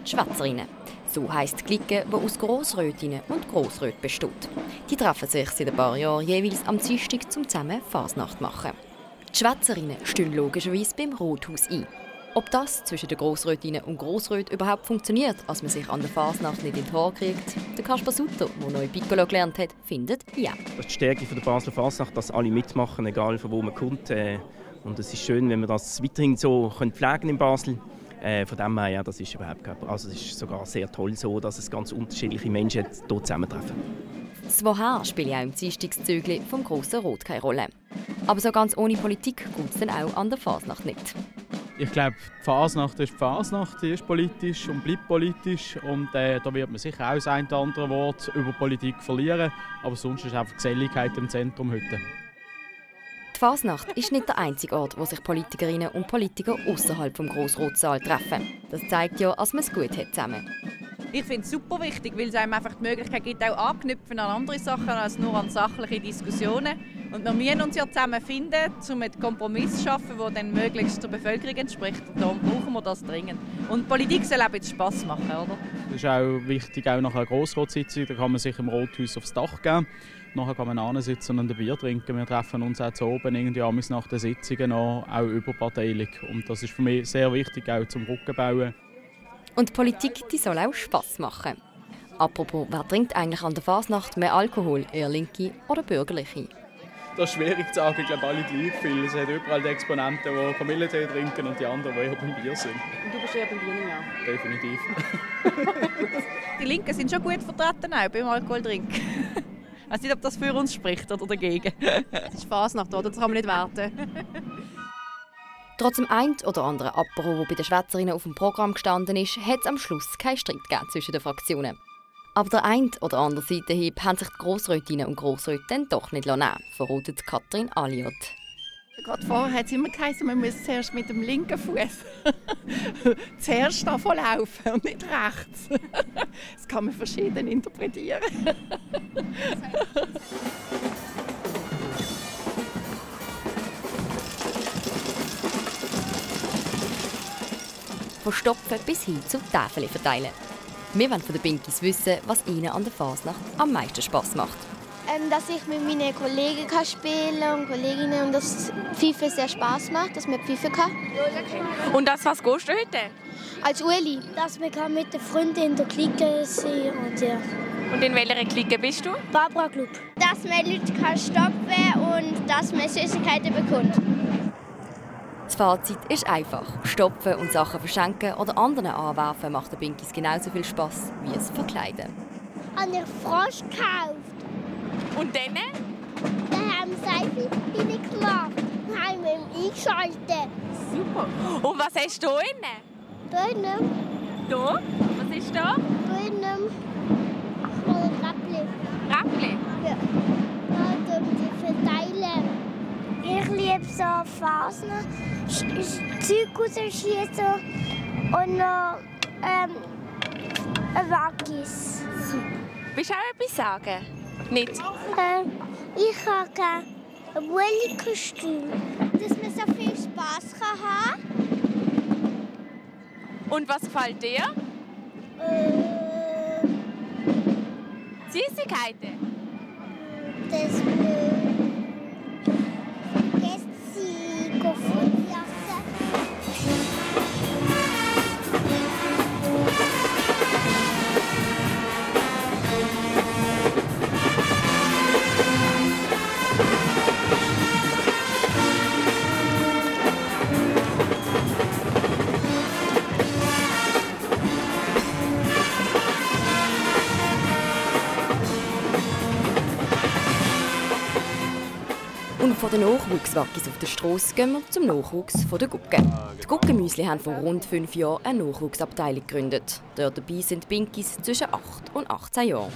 S3: Die Schwätzerinnen. So heisst die Clique, die aus Grossrötinnen und Grossröten besteht. Die treffen sich seit ein paar Jahren jeweils am Dienstag, um zusammen Fasnacht zu machen. Die Schwätzerinnen stehen logischerweise beim Rothaus ein. Ob das zwischen den Grossrötinnen und Grossröten überhaupt funktioniert, als man sich an der Fasnacht nicht in die Haare kriegt, der Kasper Sutter, der neu Piccolo gelernt hat, findet ja.
S6: Das ist die Stärke der Basler Fasnacht, dass alle mitmachen, egal von wo man kommt. Und es ist schön, wenn wir das weiterhin so pflegen in Basel. Von dem her, ja, das ist überhaupt kein, also es ist sogar sehr toll so, dass es ganz unterschiedliche Menschen hier zusammentreffen.
S3: Das Woher spielt auch im Dienstagszügli vom grossen Rot keine Rolle. Aber so ganz ohne Politik geht es dann auch an der Fasnacht nicht.
S16: Ich glaube, die Fasnacht ist die Fasnacht, die ist politisch und bleibt politisch. Und da wird man sicher auch das eine oder andere Wort über Politik verlieren. Aber sonst ist einfach Geselligkeit im Zentrum heute.
S3: Die Fasnacht ist nicht der einzige Ort, wo sich Politikerinnen und Politiker außerhalb des Grossrotsaal treffen. Das zeigt ja, dass man es gut hat zusammen.
S8: Ich finde es super wichtig, weil es einem einfach die Möglichkeit gibt, auch anknüpfen an andere Sachen als nur an sachliche Diskussionen. Und wir müssen uns ja zusammen finden, um einen Kompromiss zu schaffen, der dann möglichst der Bevölkerung entspricht. Und darum brauchen wir das dringend. Und Politik soll auch jetzt Spass machen, oder?
S16: Das ist auch wichtig, auch nach einer Grossratssitzung. Da kann man sich im Rothaus aufs Dach geben. Nachher kann man hinsitzen und ein Bier trinken. Wir treffen uns auch zu oben irgendwie nach den Sitzungen noch, auch überparteilich. Und das ist für mich sehr wichtig, auch zum Rückenbauen.
S3: Und die Politik, die soll auch Spass machen. Apropos, wer trinkt eigentlich an der Fasnacht mehr Alkohol? Eher Linke oder Bürgerliche?
S16: Das ist schwierig zu sagen, ich glaube alle gleich viel. Es hat überall die Exponenten, die Kamillentee trinken und die anderen, die eher beim Bier sind.
S22: Und du bist eher beim Bier, ja?
S16: Definitiv.
S8: Die Linken sind schon gut vertreten, auch beim Alkoholtrinken. Ich weiß nicht, ob das für uns spricht oder dagegen.
S22: Es ist Fasnacht, oder? Das kann man nicht warten.
S3: Trotz dem ein oder anderen Apero, der bei den Schwätzerinnen auf dem Programm gestanden ist, hat es am Schluss keinen Streit gegeben zwischen den Fraktionen. Aber der ein oder andere Seitenhieb haben sich die Grossrätinnen und Grossräte dann doch nicht nehmen lassen, verratet Katrin Aliot.
S17: Gerade vorher hat es immer geheißen, man muss zuerst mit dem linken Fuß zuerst davon laufen und nicht rechts. Das kann man verschieden interpretieren.
S3: Von Stopfen bis hin zum Täfeli verteilen. Wir wollen von den Pinkies wissen, was ihnen an der Fasnacht am meisten Spass macht.
S23: Dass ich mit meinen Kollegen spielen und Kolleginnen und dass Pfeifen sehr Spass macht, dass man pfeifen kann.
S22: Und das, was gehst du heute?
S23: Als Ueli. Dass man mit den Freunden in der Clique sein und ja.
S22: Und in welcher Clique bist du?
S23: Barbara Club. Dass man Leute stoppen kann und dass man Süßigkeiten bekommt.
S3: Das Fazit ist einfach. Stopfen und Sachen verschenken oder anderen anwerfen macht den Pinkies genauso viel Spass wie es Verkleiden.
S23: Habe ich Frosch gekauft.
S22: Und dann?
S23: Dann haben wir Seife gemacht und haben wir ihn eingeschaltet.
S22: Super. Und was hast du da innen?
S23: Da innen.
S22: Da? Was ist da?
S23: Da innen. Ein Räppli.
S22: Räppli?
S23: Ja. Da tun wir verteilen. Ich liebe so Phasen, Zeug rausschießen und noch Waggis.
S22: Willst du auch etwas sagen? Nicht?
S23: Ich habe gerne ein Wolle-Kostüm, dass man so viel Spass haben kann.
S22: Und was gefällt dir? Süßigkeiten?
S23: Das
S3: Und von den Nachwuchswaggis auf der Strasse gehen wir zum Nachwuchs der Guggen. Die Guggenmüsli haben vor rund 5 Jahren eine Nachwuchsabteilung gegründet. Dort dabei sind Pinkies zwischen 8 und 18 Jahren.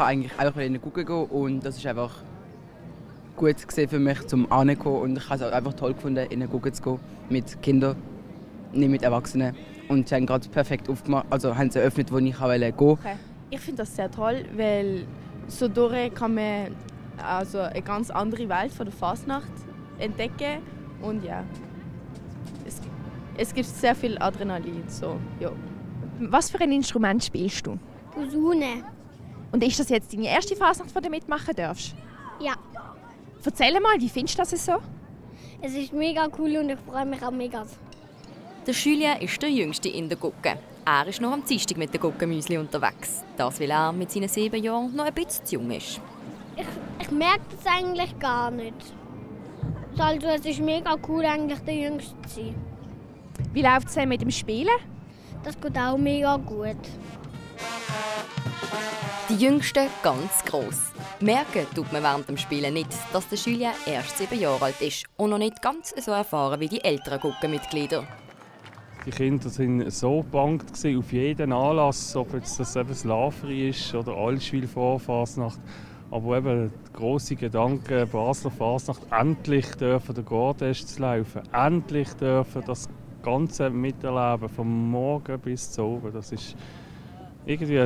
S5: wollte eigentlich einfach in den Gucken gehen und das ist einfach gut für mich zum Ankommen und ich habe es einfach toll gefunden, in den Gucken zu gehen mit Kindern, nicht mit Erwachsenen. Und sie haben gerade perfekt aufgemacht, also haben sie eröffnet, wo ich gehen wollte.
S22: Okay. Ich finde das sehr toll, weil so durch kann man also eine ganz andere Welt von der Fasnacht entdecken und ja, es gibt sehr viel Adrenalin. So, ja. Was für ein Instrument spielst du?
S23: Posaune.
S22: Und ist das jetzt deine erste Fasnacht, die du mitmachen darfst?
S23: Ja.
S22: Erzähl mal, wie findest du das so?
S23: Es ist mega cool und ich freue mich auch mega.
S3: Der Julien ist der Jüngste in der Gucke. Er ist noch am Dienstag mit der Guckenmüsli unterwegs. Das, weil er mit seinen 7 Jahren noch ein bisschen zu jung ist.
S23: Ich merke das eigentlich gar nicht. Also es ist mega cool, eigentlich der Jüngste zu sein.
S22: Wie läuft es mit dem Spielen?
S23: Das geht auch mega gut.
S3: Die Jüngsten ganz gross. Merken tut man während dem Spielen nicht, dass der Julien erst 7 Jahre alt ist und noch nicht ganz so erfahren wie die älteren Guckenmitglieder.
S9: Die Kinder waren so gebannt auf jeden Anlass, ob jetzt das eben das Lafri ist oder Allschwil vor Fasnacht. Aber eben der grosse Gedanke, Basler Fasnacht, endlich dürfen den Gortest laufen, endlich dürfen das Ganze miterleben, vom Morgen bis zu oben. Das ist irgendwie,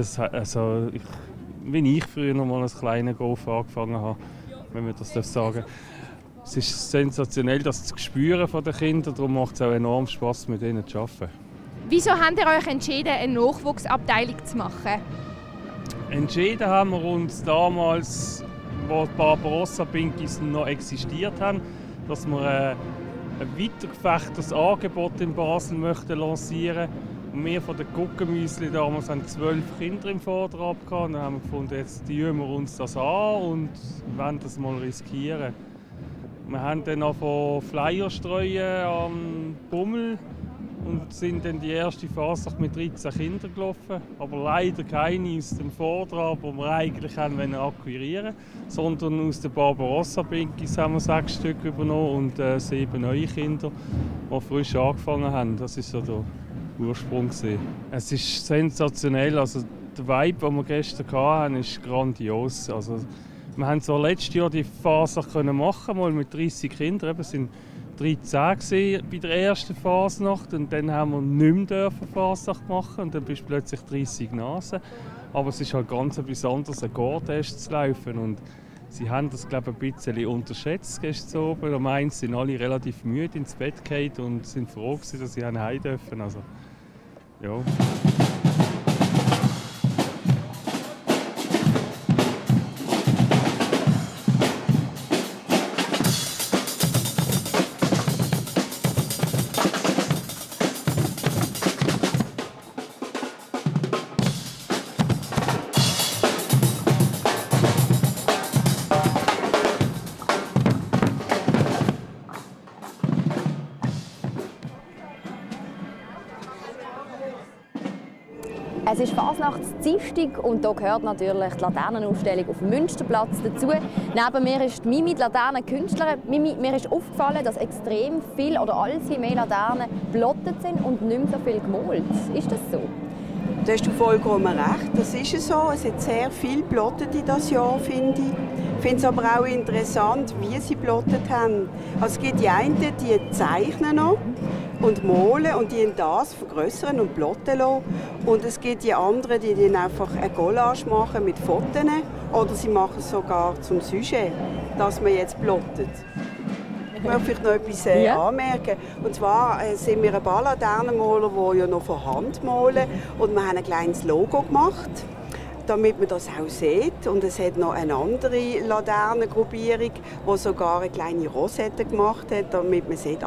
S9: wie ich früher noch mal als kleiner Golf angefangen habe, wenn man das sagen darf. Es ist sensationell, das zu spüren von den Kindern, darum macht es auch enorm Spass, mit ihnen zu arbeiten.
S22: Wieso habt ihr euch entschieden, eine Nachwuchsabteilung zu machen?
S9: Entschieden haben wir uns damals, als die Barbarossa-Pinkies noch existiert haben, dass wir ein weitergefächertes Angebot in Basel möchten lancieren. Und wir von den Guckenmüsli damals haben 12 Kinder im Vortrag gehabt. Dann haben wir gefunden, jetzt tun wir uns das an und wollen das mal riskieren. Wir haben dann angefangen Flyer streuen am Bummel und sind dann die erste Fasnacht mit 13 Kindern gelaufen. Aber leider keine aus dem Vortrag, den wir eigentlich akquirieren wollten, sondern aus den Barbarossa-Pinkies haben wir 6 Stück übernommen und 7 neue Kinder, die frisch angefangen haben. Das war so der Ursprung. Es ist sensationell. Also, der Vibe, den wir gestern hatten, ist grandios. Also, wir haben zwar letztes Jahr die Fasnacht machen, mal mit 30 Kindern. Es waren 13 bei der ersten Fasnacht und dann haben wir nicht mehr Fasnacht machen und dann bist du plötzlich 30 Nasen. Aber es ist halt ganz etwas anderes, einen Gortest zu laufen. Und sie haben das, glaube ich, ein bisschen unterschätzt gestern oben. Am einen sind alle relativ müde ins Bett gefallen und sind froh, dass sie heim dürfen. Also, ja.
S3: Es ist Fasnachtsdienstag und hier gehört natürlich die Laternenausstellung auf dem Münsterplatz dazu. Neben mir ist Mimi, die Laternenkünstlerin. Mimi, mir ist aufgefallen, dass extrem viel oder alles mehr Laternen blottet sind und nicht mehr so viel gemalt. Ist das so?
S18: Da hast du vollkommen recht. Das ist so. Es hat sehr viel blottet dieses Jahr, finde ich. Ich finde es aber auch interessant, wie sie blottet haben. Also es gibt die einen, die zeichnen noch und malen und die das vergrößern und plotten lassen. Und es gibt die anderen, die dann einfach eine Collage machen mit Fotos oder sie machen es sogar zum Sujet, dass man jetzt plottet. Ich möchte vielleicht noch etwas anmerken. Und zwar sind wir ein paar Laternenmaler, die ja noch von Hand malen. Und wir haben ein kleines Logo gemacht, damit man das auch sieht. Und es hat noch eine andere Laternengruppierung, die sogar eine kleine Rosette gemacht hat, damit man sieht,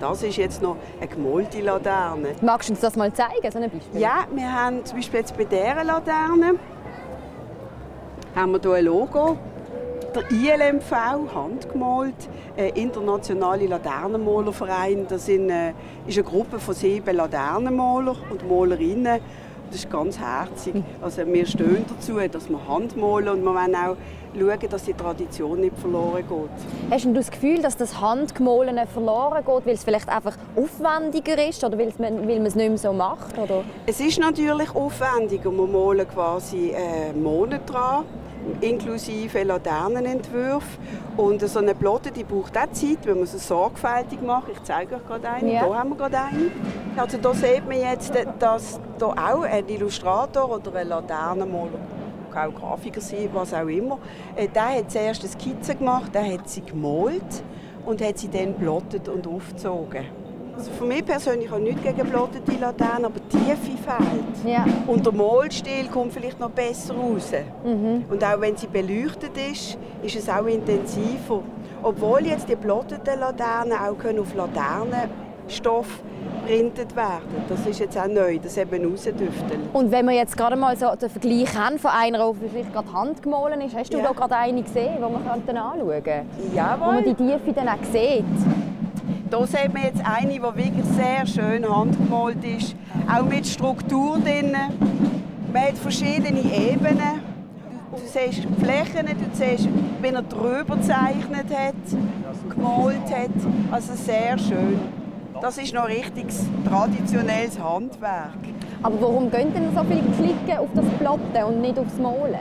S18: das ist jetzt noch eine gemalte Laterne.
S3: Magst du uns das mal zeigen, so ein Beispiel?
S18: Ja, wir haben zum Beispiel jetzt bei dieser Laterne haben wir hier ein Logo. Der ILMV, handgemalt, internationale Laternenmalerverein. Das ist eine Gruppe von 7 Laternenmaler und Malerinnen. Das ist ganz herzig. Also wir stehen dazu, dass wir handmalen und wir wollen auch schauen, dass die Tradition nicht verloren geht.
S3: Hast du das Gefühl, dass das Handgemalene verloren geht, weil es vielleicht einfach aufwendiger ist oder weil man es nicht mehr so macht? Oder?
S18: Es ist natürlich aufwendiger. Wir malen quasi einen Monat dran. inklusive Laternenentwürfe. Und so eine Plotte, die braucht auch Zeit, wenn man sie sorgfältig macht. Ich zeige euch gerade eine.
S22: Ja.
S18: Hier haben wir gerade eine. Also da sieht man jetzt, dass da auch ein Illustrator oder ein Laternenmaler, kann auch Grafiker sein, was auch immer, der hat zuerst eine Skizze gemacht, der hat sie gemalt und hat sie dann plottet und aufgezogen. Also für mich persönlich habe ich nichts gegen plottete Laternen, aber die Tiefe fehlt.
S22: Ja.
S18: Und der Malstil kommt vielleicht noch besser raus. Und auch wenn sie beleuchtet ist, ist es auch intensiver. Obwohl jetzt die plotteten Laternen auch auf Laternenstoff printet werden. Das ist jetzt auch neu, das eben rausdüfteln.
S22: Und wenn wir jetzt gerade mal so den Vergleich haben von einer, die vielleicht gerade handgemahlen ist, hast du da gerade eine gesehen, die wir anschauen könnten?
S18: Jawohl.
S22: Wo man die Tiefe dann auch sieht?
S18: Hier sieht man jetzt eine, die wirklich sehr schön handgemalt ist. Auch mit Struktur drin. Man hat verschiedene Ebenen. Du siehst die Flächen, du siehst, wie er drüber gezeichnet hat, gemalt hat. Also sehr schön. Das ist noch richtiges traditionelles Handwerk.
S22: Aber warum gehen denn so viele Klicken auf das Plotten und nicht aufs Malen?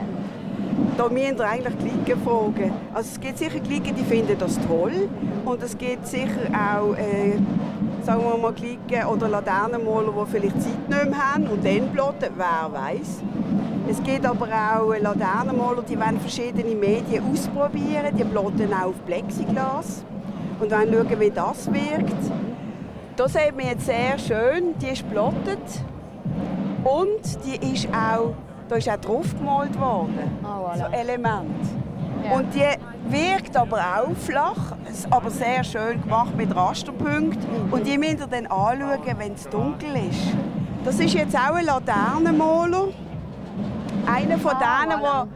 S18: Da müssen wir eigentlich Klicken fragen. Also es gibt sicher Klicken, die finden das toll. Und es gibt sicher auch sagen wir mal, Klicken oder Laternenmaler, die vielleicht Zeit nicht mehr haben und dann plotten, wer weiß. Es gibt aber auch Laternenmaler, die wollen verschiedene Medien ausprobieren. Die plotten auch auf Plexiglas und wollen schauen, wie das wirkt. Hier sieht man jetzt sehr schön, die ist plottet und die ist auch, da ist auch drauf gemalt worden, so Element. Ja. Und die wirkt aber auch flach, aber sehr schön gemacht mit Rasterpunkten. Und die müsst ihr dann anschauen, wenn es dunkel ist. Das ist jetzt auch ein Laternenmaler, einer von denen, der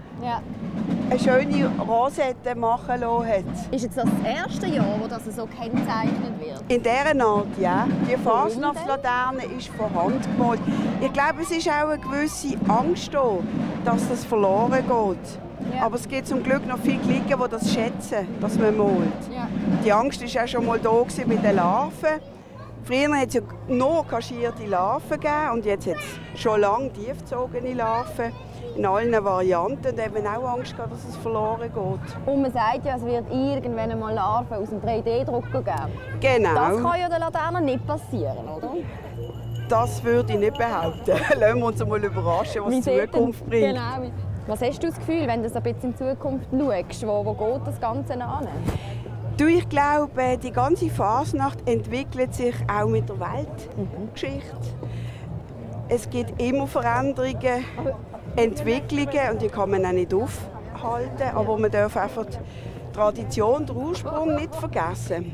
S18: eine schöne Rosette machen lassen hat.
S22: Ist jetzt das erste Jahr, wo das so gekennzeichnet wird?
S18: In dieser Art, ja. Die Fasnachtslaterne ist von Hand gemalt. Ich glaube, es ist auch eine gewisse Angst da, dass das verloren geht. Ja. Aber es gibt zum Glück noch viele Klicken, die das schätzen, dass man malt. Ja. Die Angst war auch schon mal da bei den Larven. Früher hat es ja nur kaschierte Larven gegeben und jetzt hat es schon lange tiefgezogene Larven. In allen Varianten und eben auch Angst gehabt, dass es verloren geht.
S22: Und man sagt ja, es wird irgendwann einmal Larven aus dem 3D-Drucker geben.
S18: Genau.
S22: Das kann ja der Laterne nicht passieren, oder?
S18: Das würde ich nicht behaupten. Lassen wir uns mal überraschen, was die Zukunft bringt.
S22: Genau. Was hast du das Gefühl, wenn du so ein bisschen in die Zukunft schaust? Wo geht das Ganze an?
S18: Du, ich glaube, die ganze Fasnacht entwickelt sich auch mit der Weltgeschichte. Es gibt immer Veränderungen, Entwicklungen und die kann man auch nicht aufhalten. Aber man darf einfach die Tradition, den Ursprung nicht vergessen,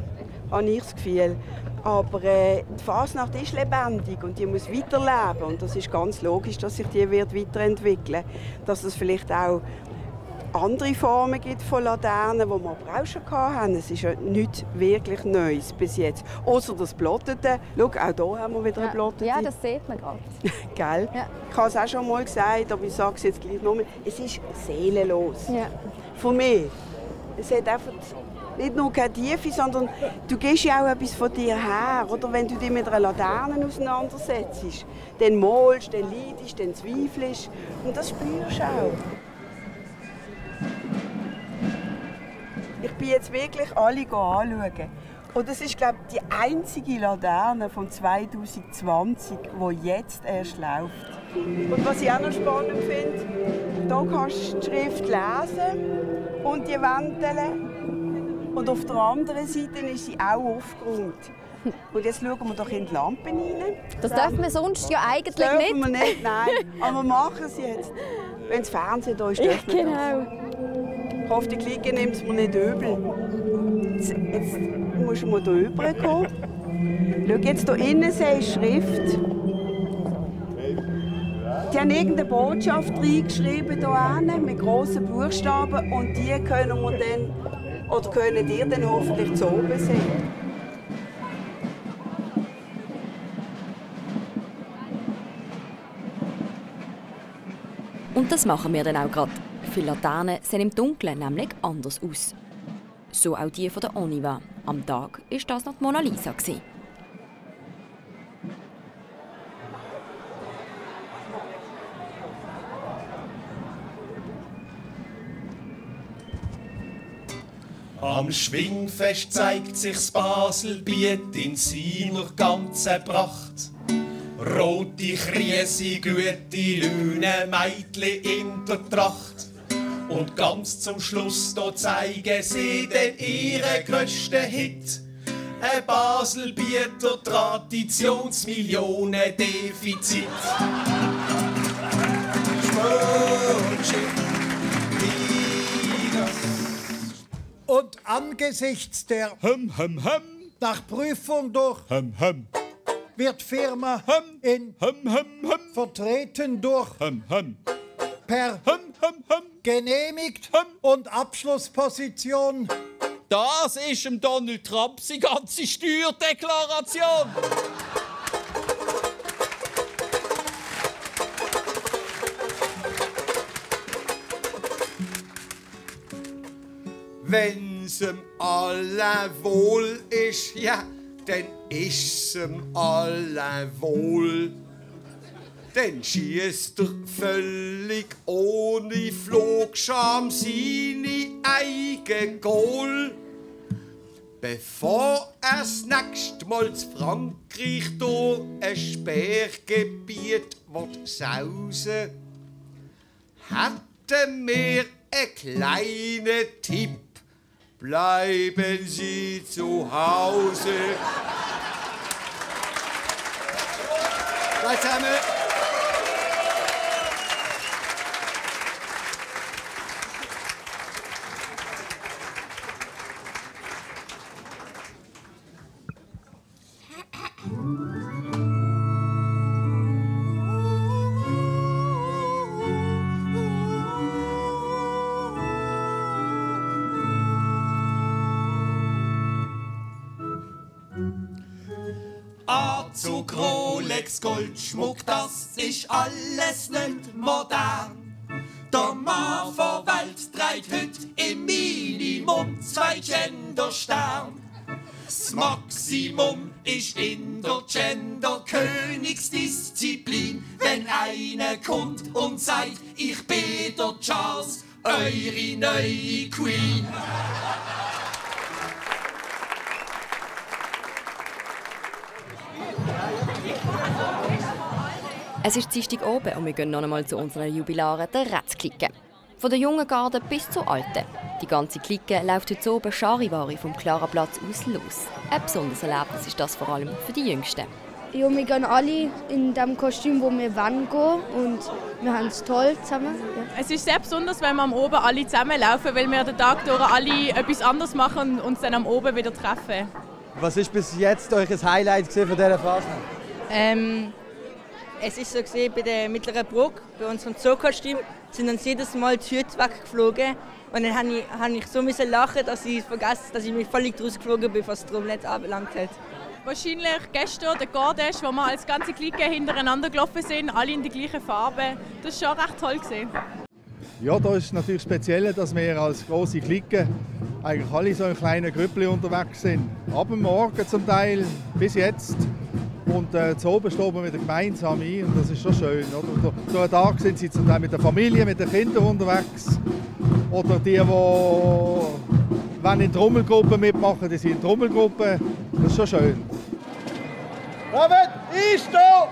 S18: habe ich das Gefühl. Aber die Fasnacht ist lebendig und die muss weiterleben. Und das ist ganz logisch, dass sich die weiterentwickeln wird. Dass es vielleicht auch andere Formen gibt von Laternen, die wir aber auch schon hatten. Es ist ja nichts wirklich Neues bis jetzt. Außer das Plottete. Schau, auch hier haben wir wieder eine Plottete.
S22: Ja, das sieht man gerade.
S18: Gell? Ja. Ich habe es auch schon mal gesagt, aber ich sage es jetzt gleich nochmal. Es ist seelenlos. Ja. Für mich. Es hat einfach nicht nur keine Tiefe, sondern du gehst ja auch etwas von dir her. Oder wenn du dich mit einer Laterne auseinandersetzt, dann malst, dann leidest, dann zweifelst. Und das spürst du auch. Ich bin jetzt wirklich alle anschauen. Und das ist, glaube ich, die einzige Laterne von 2020, die jetzt erst läuft. Und was ich auch noch spannend finde, hier kannst du die Schrift lesen und die Wände. Und auf der anderen Seite ist sie auch aufgeräumt. Und jetzt schauen wir doch in die Lampen rein.
S22: Das dürfen wir sonst ja eigentlich
S18: das
S22: nicht.
S18: Dürfen wir nicht, nein. Aber wir machen es jetzt. Wenn das Fernsehen da ist, dürfen wir
S22: genau.
S18: Ich hoffe, die Clique nimmt es mir nicht übel. Jetzt musst du mal hier rüberkommen. Schau, jetzt hier innen siehst du Schrift. Die haben irgendeine Botschaft reingeschrieben hier mit grossen Buchstaben und die können wir dann, oder können ihr dann hoffentlich zu oben sehen.
S3: Und das machen wir dann auch gerade. Viele Laternen sehen im Dunkeln nämlich anders aus. So auch die von der Oniva. Am Tag war das noch die Mona Lisa.
S13: Am Schwingfest zeigt sich's Baselbiet in seiner ganzen Pracht. Rote Krise, gute Lüne, Meitli in der Tracht. Und ganz zum Schluss da zeigen sie den ihren grössten Hit. Ein Baselbieter Traditionsmillionen-Defizit.
S1: Und angesichts der nach Prüfung durch wird Firma in vertreten durch per genehmigt und Abschlussposition.
S19: Das ist dem Donald Trump seine ganze Steuerdeklaration.
S20: Wenn's em alle wohl ist, ja, dann ist's em alle wohl. Dann schießt er völlig ohne Flugscham seine eigene Goal. Bevor er's nächst Mal zu Frankreich durch ein Sperrgebiet sausen, hätten wir einen kleinen Tipp. Bleiben Sie zu Hause. Zusammen.
S13: Anzug, Rolex, Goldschmuck, das ist alles nicht modern. Der Mann von Welt trägt heute im Minimum 2 Gendersterne. Das Maximum ist in der Gender-Königsdisziplin, wenn einer kommt und sagt, ich bin der Charles, eure neue Queen.
S3: Es ist Dienstag oben und wir gehen noch einmal zu unseren Jubilaren, der Rätz-Clique. Von der jungen Garde bis zur alten. Die ganze Clique läuft heute oben Charivari vom Klaraplatz aus los. Ein besonderes Erlebnis ist das vor allem für die Jüngsten.
S22: Ja, wir gehen alle in dem Kostüm, wo wir wollen gehen, und wir haben es toll zusammen. Ja.
S8: Es ist sehr besonders, wenn wir am Oben alle zusammenlaufen, weil wir den Tag durch alle etwas anderes machen und uns dann am Oben wieder treffen.
S2: Was ist bis jetzt euch ein Highlight von dieser Fasnacht?
S21: Es ist so gesehen, bei der Mittleren Brücke, bei unserem Zookostüm, sind uns jedes Mal die Hüte weggeflogen. Und dann habe ich so lachen, dass ich vergessen, dass ich mich völlig rausgeflogen bin, was das Trommel anbelangt hat.
S8: Wahrscheinlich gestern der Gardesch, wo wir als ganze Clique hintereinander gelaufen sind, alle in die gleichen Farben. Das war schon recht toll gesehen.
S25: Ja, da ist natürlich speziell, dass wir als grosse Clique eigentlich alle so in kleinen Grüppchen unterwegs sind. Ab dem Morgen zum Teil bis jetzt. Und zu oben stehen wir wieder gemeinsam ein und das ist schon schön. Oder? Durch den Tag sind sie zum Teil mit der Familie, mit den Kindern unterwegs. Oder die in Trommelgruppen mitmachen, die sind in Trommelgruppen. Das ist schon schön. Robert, einstehen!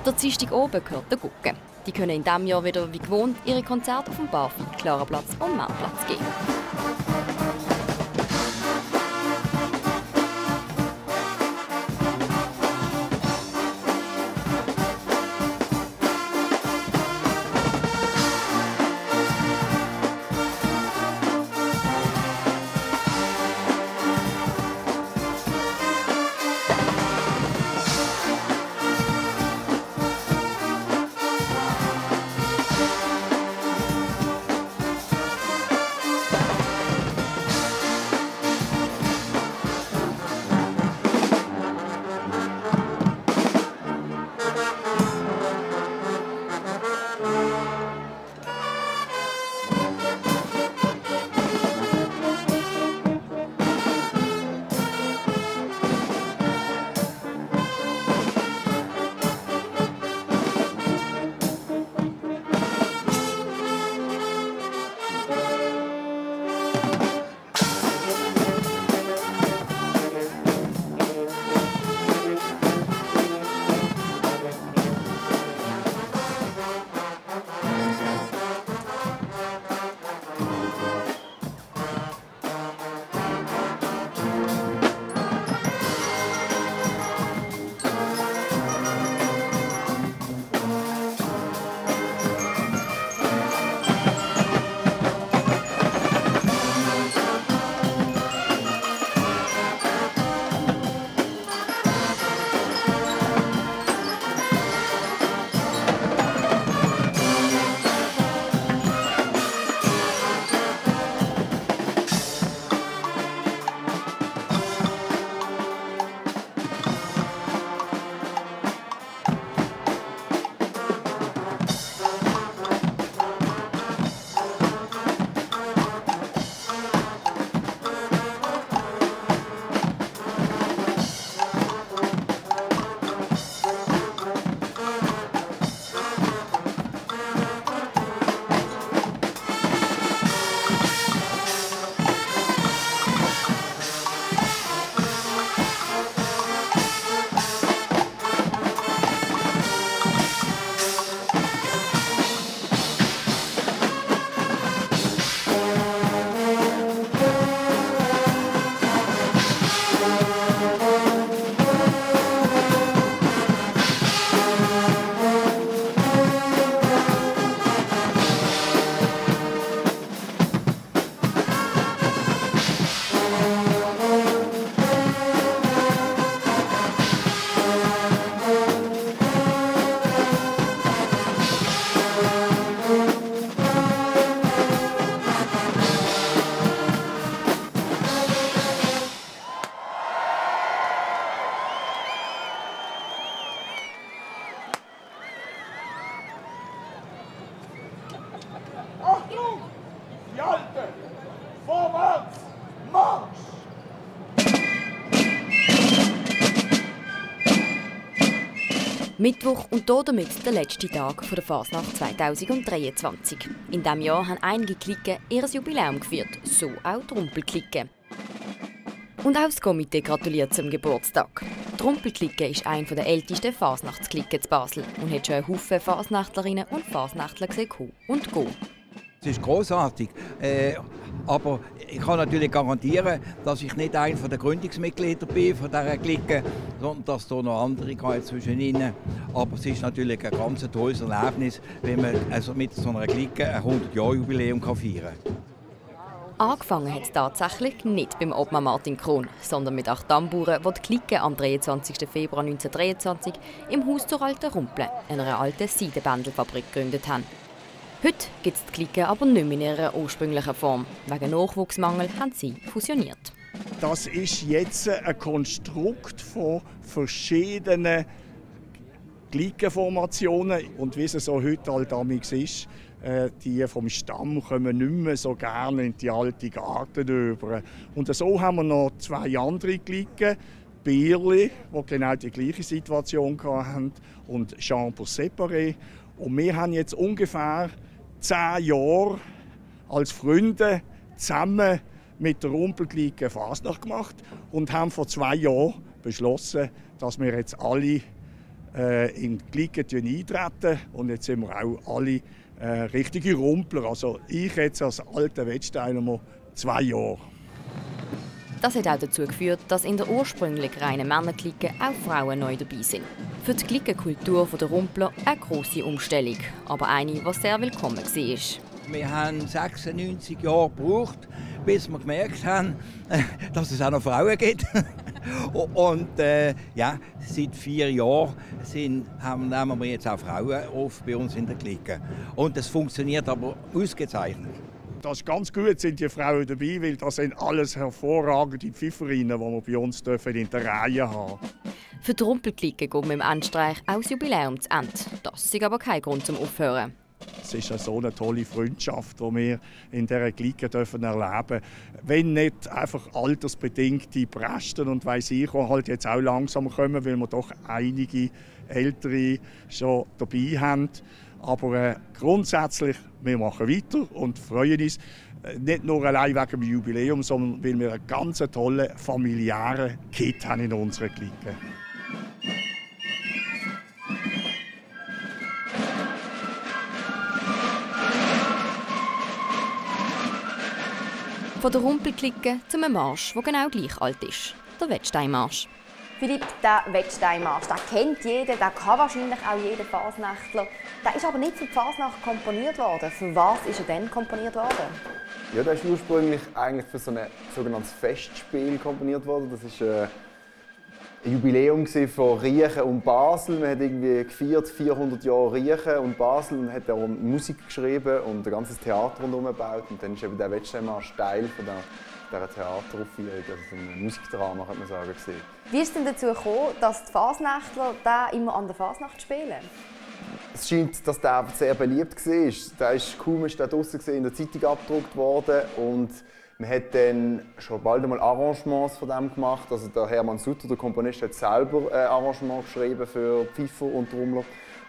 S3: Der Dienstag oben gehört der Gucke. Die können in diesem Jahr wieder wie gewohnt ihre Konzerte auf dem Barfi, Klaraplatz und Marktplatz geben. Mittwoch und damit der letzte Tag der Fasnacht 2023. In diesem Jahr haben einige Cliquen ihr Jubiläum gefeiert, so auch die Rumpelklicke. Und auch das Komitee gratuliert zum Geburtstag. Die Rumpelklicke ist eine der ältesten Fasnachtsklicken zu Basel und hat schon einen Haufen Fasnachtlerinnen und Fasnachtler gesehen kommen und gehen.
S7: Es ist grossartig, aber ich kann natürlich garantieren, dass ich nicht einer der Gründungsmitglieder bin von dieser Clique, sondern dass da noch andere zwischen ihnen. Aber es ist natürlich ein ganz tolles Erlebnis, wenn man also mit so einer Clique ein 100-Jahr-Jubiläum feiern kann.
S3: Angefangen hat es tatsächlich nicht beim Obmann Martin Krohn, sondern mit 8 Tamburen, die die Clique am 23. Februar 1923 im Haus zur Alten Rumple, einer alten Seidenbändelfabrik, gegründet haben. Heute gibt es die Clique aber nicht mehr in ihrer ursprünglichen Form. Wegen Nachwuchsmangel haben sie fusioniert.
S10: Das ist jetzt ein Konstrukt von verschiedenen Cliquenformationen. Und wie es so heute halt ist, die vom Stamm kommen nicht mehr so gerne in die alte Garten über. Und so haben wir noch 2 andere Cliquen. Bierli, die genau die gleiche Situation hatten, und Chambre séparée. Und wir haben jetzt ungefähr 10 Jahre als Freunde zusammen mit der Rumpelklicke Fasnacht gemacht und haben vor 2 Jahren beschlossen, dass wir jetzt alle in die Clique eintreten. Und jetzt sind wir auch alle richtige Rumpler. Also ich jetzt als alter Wettsteiner 2 Jahre.
S3: Das hat auch dazu geführt, dass in der ursprünglich reinen Männerklicke auch Frauen neu dabei sind. Für die Cliquenkultur der Rumpler eine grosse Umstellung, aber eine, die sehr willkommen war.
S7: Wir haben 96 Jahre gebraucht, bis wir gemerkt haben, dass es auch noch Frauen gibt. Und ja, seit 4 Jahren nehmen wir jetzt auch Frauen auf bei uns in der Clique. Und das funktioniert aber ausgezeichnet.
S10: Das ist ganz gut, sind die Frauen dabei, weil das sind alles hervorragende Pfefferinnen, die wir bei uns in der Reihe haben.
S3: Für die Rumpelklicke geht mit dem Endstreich auch das Jubiläum zu Ende. Das ist aber kein Grund zum Aufhören.
S10: Es ist so eine tolle Freundschaft, die wir in dieser Clique erleben dürfen. Wenn nicht einfach altersbedingte Presten und weiss ich, die halt jetzt auch langsam kommen, weil wir doch einige Ältere schon dabei haben. Aber grundsätzlich, wir machen weiter und freuen uns nicht nur allein wegen dem Jubiläum, sondern weil wir einen ganz tollen familiären Kit haben in unserer Clique.
S3: Von der Rumpelklicke zum Marsch, der genau gleich alt ist, der Wettsteinmarsch.
S11: Philipp, der Wettsteinmarsch, den kennt jeder, den kann wahrscheinlich auch jeder Fasnachtler. Der ist aber nicht für die Fasnacht komponiert worden. Für was ist er denn komponiert worden?
S12: Ja, der ist ursprünglich eigentlich für so ein sogenanntes Festspiel komponiert worden. Das ist ein Jubiläum von Riechen und Basel. Man hat irgendwie gefeiert 400 Jahre Riechen und Basel und hat auch Musik geschrieben und ein ganzes Theater rundherum gebaut. Und dann ist eben der Wettsteinmarsch Teil von dieser Theateraufführung, also ein Musikdrama, kann man sagen.
S11: Wie ist es denn dazu gekommen, dass die Fasnachtler den immer an der Fasnacht spielen?
S12: Es scheint, dass der sehr beliebt war. Der ist kaum draussen in der Zeitung abgedruckt worden und man hat dann schon bald einmal Arrangements von dem gemacht. Also der Hermann Sutter, der Komponist, hat selber ein Arrangement geschrieben für Pfiffer und Trommler.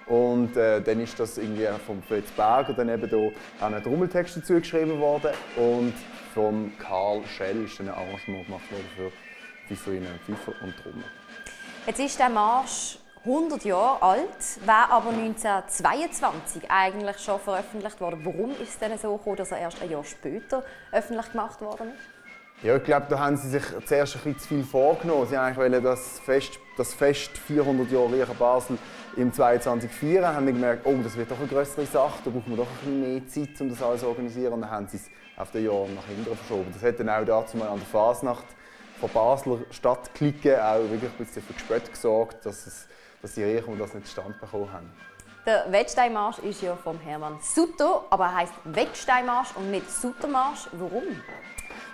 S12: Und dann ist das irgendwie vom Fritz Berger dann eben da ein Trommeltext dazu geschrieben worden. Und von Karl Schell ist dann ein Arrangement gemacht worden für Pfifferinnen und Pfiffer und Trommler.
S11: Jetzt ist der Marsch 100 Jahre alt, war aber 1922 eigentlich schon veröffentlicht worden. Warum ist es denn so gekommen, dass er erst ein Jahr später öffentlich gemacht worden ist?
S12: Ja, ich glaube, da haben sie sich zuerst ein bisschen zu viel vorgenommen. Sie wollten das Fest 400 Jahre Riechen Basel im 22 feiern. Haben gemerkt, oh, das wird doch eine größere Sache, da brauchen wir doch ein bisschen mehr Zeit, um das alles zu organisieren. Und dann haben sie es auf den Jahr nach hinten verschoben. Das hat dann auch dazu mal an der Fasnacht von Basler Stadtklicke auch wirklich ein bisschen für Gespött gesorgt, dass die Riechen das nicht zustande bekommen haben.
S11: Der Wettsteinmarsch ist ja von Hermann Sutter, aber er heisst Wettsteinmarsch und nicht Suttermarsch. Warum?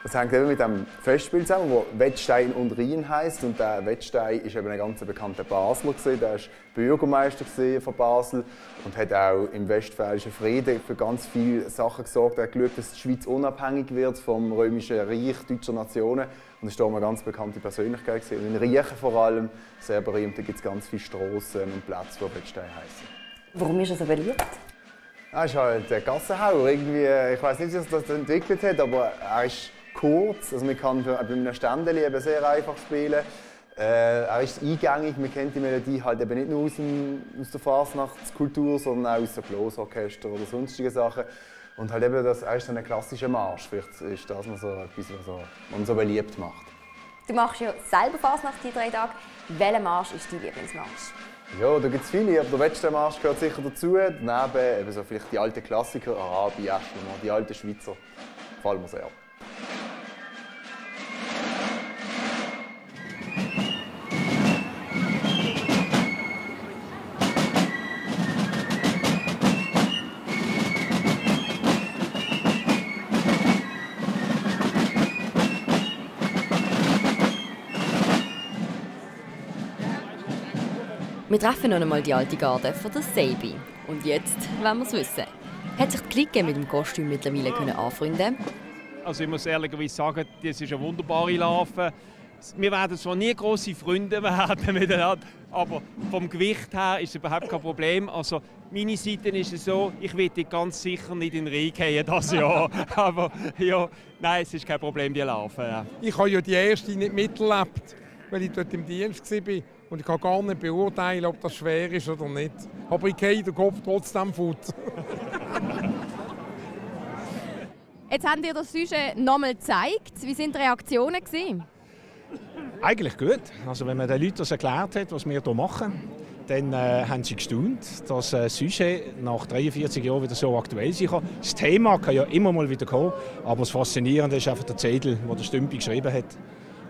S12: Das hängt eben mit dem Festspiel zusammen, das Wettstein und Rhein heisst. Und der Wettstein ist eben ein ganz bekannter Basler. Der war Bürgermeister von Basel und hat auch im Westfälischen Frieden für ganz viele Sachen gesorgt. Er hat geschaut, dass die Schweiz unabhängig wird vom römischen Reich deutscher Nationen. Und das war eine ganz bekannte Persönlichkeit. Und in Riechen vor allem, sehr berühmt, da gibt es ganz viele Strassen und Plätze, die Bettstein heißen.
S11: Warum ist er so beliebt?
S12: Er ist halt der Gassenhauer. Irgendwie, ich weiß nicht, wie sich das entwickelt hat, aber er ist kurz. Also man kann bei einem Ständeli eben sehr einfach spielen. Er ist eingängig, man kennt die Melodie halt eben nicht nur aus der Fasnachtskultur, sondern auch aus dem Blosorchester oder sonstigen Sachen. Und halt eben, er ist so ein klassischer Marsch. Vielleicht ist das noch so etwas, was man so beliebt macht.
S11: Du machst ja selber Fasnacht die 3 Tage. Welcher Marsch ist dein Lieblingsmarsch?
S12: Ja, da gibt es viele, aber der Wettsteinmarsch gehört sicher dazu. Daneben eben so vielleicht die alten Klassiker, Arabi, Eschlimann, die alten Schweizer, gefallen mir sehr.
S3: Wir treffen noch einmal die alte Garde von der Seibi. Und jetzt wollen wir es wissen. Hat sich die Clique mit dem Kostüm mittlerweile anfreunden?
S4: Also ich muss ehrlicherweise sagen, das ist eine wunderbare Larve. Wir werden zwar nie grosse Freunde werden miteinander, aber vom Gewicht her ist es überhaupt kein Problem. Also meine Seite ist es so, ich werde ganz sicher nicht in den Rhein fallen dieses Jahr. Aber ja, nein, es ist kein Problem, die Larve. Ja.
S6: Ich habe ja die erste nicht miterlebt, weil ich dort im Dienst war. Und ich kann gar nicht beurteilen, ob das schwer ist oder nicht. Aber ich gehe den Kopf trotzdem fort.
S14: Jetzt habt ihr das Sujet nochmal gezeigt. Wie waren die Reaktionen?
S15: Eigentlich gut. Also wenn man den Leuten das erklärt hat, was wir hier machen, dann haben sie gestaunt, dass das Sujet nach 43 Jahren wieder so aktuell sein kann. Das Thema kann ja immer mal wieder kommen, aber das Faszinierende ist einfach der Zettel, den der Stümpi geschrieben hat.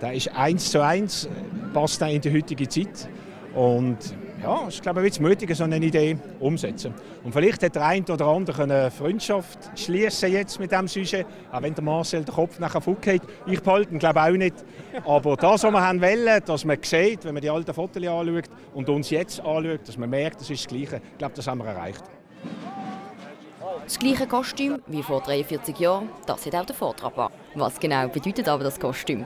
S15: Der ist 1:1, passt in die heutige Zeit. Und ja, ich glaube, es ist mutig, so eine Idee umsetzen. Und vielleicht hat der eine oder andere eine Freundschaft schließen jetzt mit diesem Sujet, auch wenn der Marcel den Kopf nachher geht. Ich behalte ihn, glaube auch nicht. Aber das, was wir wollen, dass man sieht, wenn man die alten Fotos anschaut und uns jetzt anschaut, dass man merkt, das ist das Gleiche. Ich glaube, das haben wir erreicht.
S3: Das gleiche Kostüm wie vor 43 Jahren, das hat auch der Vortrag. Was genau bedeutet aber das Kostüm?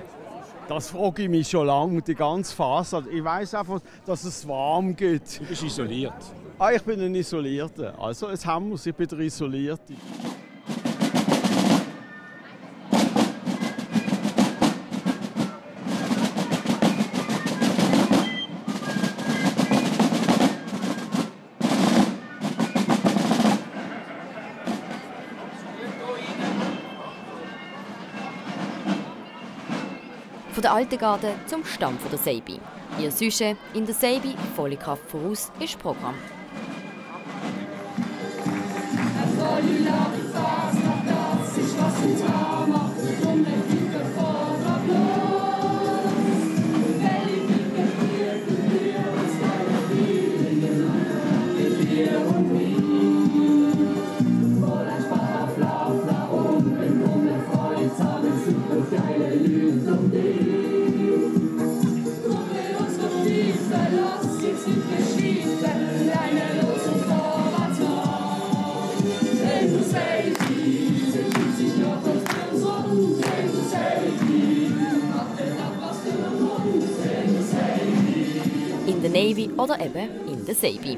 S24: Das frage ich mich schon lange, die ganze Phase. Ich weiß einfach, dass es warm geht.
S15: Du bist isoliert.
S24: Ah, ich bin ein Isolierter. Also es haben wir, ich bin der Isolierte.
S3: Von der alten Garde zum Stamm der Seibi. Ihr Sujet in der Seibi, volle Kraft voraus, ist Programm. In der Navy oder eben in der Seibi.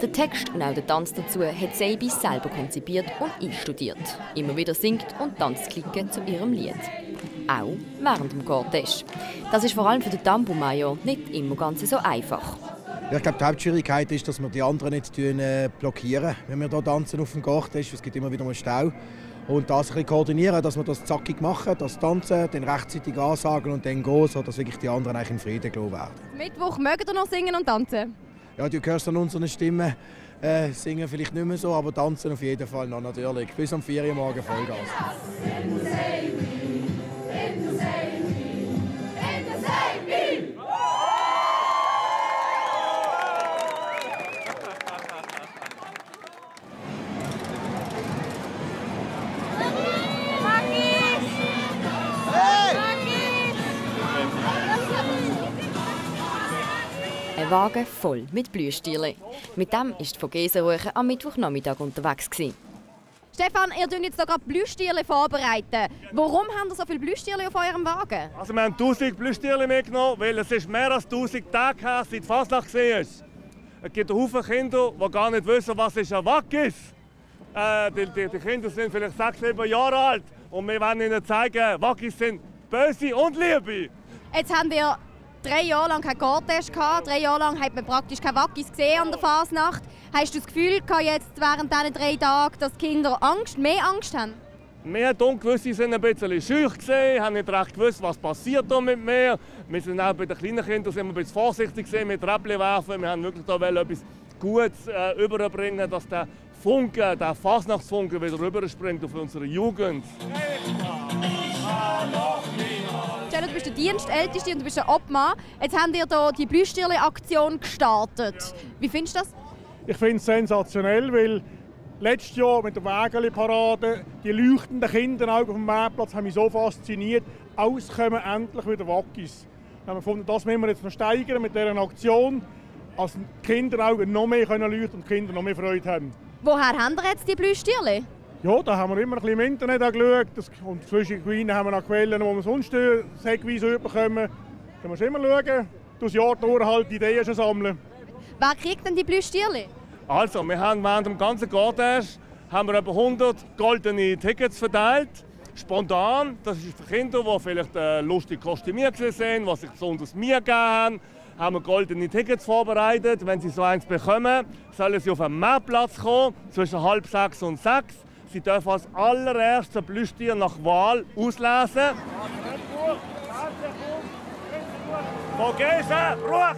S3: Der Text und auch der Tanz dazu hat Seibi selber konzipiert und einstudiert. Immer wieder singt und tanzt Clique zu ihrem Lied. Auch während dem Cortège. Das ist vor allem für den Tambour-Major nicht immer ganz so einfach.
S26: Ja, ich glaube, die Hauptschwierigkeit ist, dass wir die anderen nicht blockieren, wenn wir hier tanzen auf dem Cortège. Es gibt immer wieder mal Stau. Und das ein bisschen koordinieren, dass wir das zackig machen, das Tanzen, dann rechtzeitig ansagen und dann gehen, sodass wirklich die anderen eigentlich in Frieden gelassen werden.
S14: Mittwoch mögt ihr noch singen und tanzen?
S26: Ja, du hörst an unseren Stimmen, singen vielleicht nicht mehr so, aber tanzen auf jeden Fall noch natürlich. Bis am 4 Uhr morgen Vollgas.
S3: Ein Wagen voll mit Blühstierchen. Mit dem war die Vogesenruche am Mittwochnachmittag unterwegs.
S14: Stefan, ihr tut jetzt hier gerade Blühstierle vorbereiten. Warum habt ihr so viele Blühstierle auf eurem Wagen?
S5: Also wir haben 1000 Blühstierle mitgenommen, weil es ist mehr als 1000 Tage her, seit Fasnacht war. Es gibt Haufen Kinder, die gar nicht wissen, was ist ein Wackis. Die Kinder sind vielleicht 6, 7 Jahre alt und wir wollen ihnen zeigen, Wackis sind böse und Liebe.
S14: Jetzt haben wir 3 Jahre lang keinen Gortest gehabt. 3 Jahre lang hat man praktisch keine Wackis gesehen an der Fasnacht. Hast du das Gefühl gehabt, jetzt während diesen 3 Tagen, dass die Kinder mehr Angst haben?
S5: Wir haben gewusst, sie sind ein bisschen schüch gesehen, haben nicht recht gewusst, was passiert da mit mir. Wir sind auch bei den kleinen Kindern ein bisschen vorsichtig gewesen mit Räppchen werfen. Wir haben wirklich da etwas Gutes überbringen, dass der Funke, der Fasnachtsfunke wieder rüberspringt auf unsere Jugend.
S14: Du bist der Dienstälteste und du bist der Obmann. Jetzt habt ihr hier die Blühstierle-Aktion gestartet. Wie findest du das?
S9: Ich finde es sensationell, weil letztes Jahr mit der Wägeli-Parade die leuchtenden Kinder auf dem Marktplatz haben mich so fasziniert. Alles kommen endlich wieder Wackis. Wir haben gefunden, das müssen wir jetzt noch steigern mit dieser Aktion, als die Kinderaugen noch mehr leuchten können und die Kinder noch mehr Freude haben.
S14: Woher haben ihr jetzt die Blühstierle?
S9: Ja, da haben wir immer ein bisschen im Internet geschaut. Und zwischen Queen haben wir noch Quellen, wo wir sonst säckweise bekommen. Da können wir immer schauen. Das Jahr durch halt Ideen schon sammeln.
S14: Wer kriegt denn die Blühstierle?
S5: Also, wir haben während dem ganzen Gortest etwa 100 goldene Tickets verteilt. Spontan. Das ist für Kinder, die vielleicht lustig kostümiert sind, die sich besonders mir gegeben haben wir goldene Tickets vorbereitet. Wenn sie so eins bekommen, sollen sie auf den Marktplatz kommen, zwischen 5:30 und 6. Sie dürfen als allererste Plüschtier nach Wahl auslesen. Wo gehst du? Ruhe!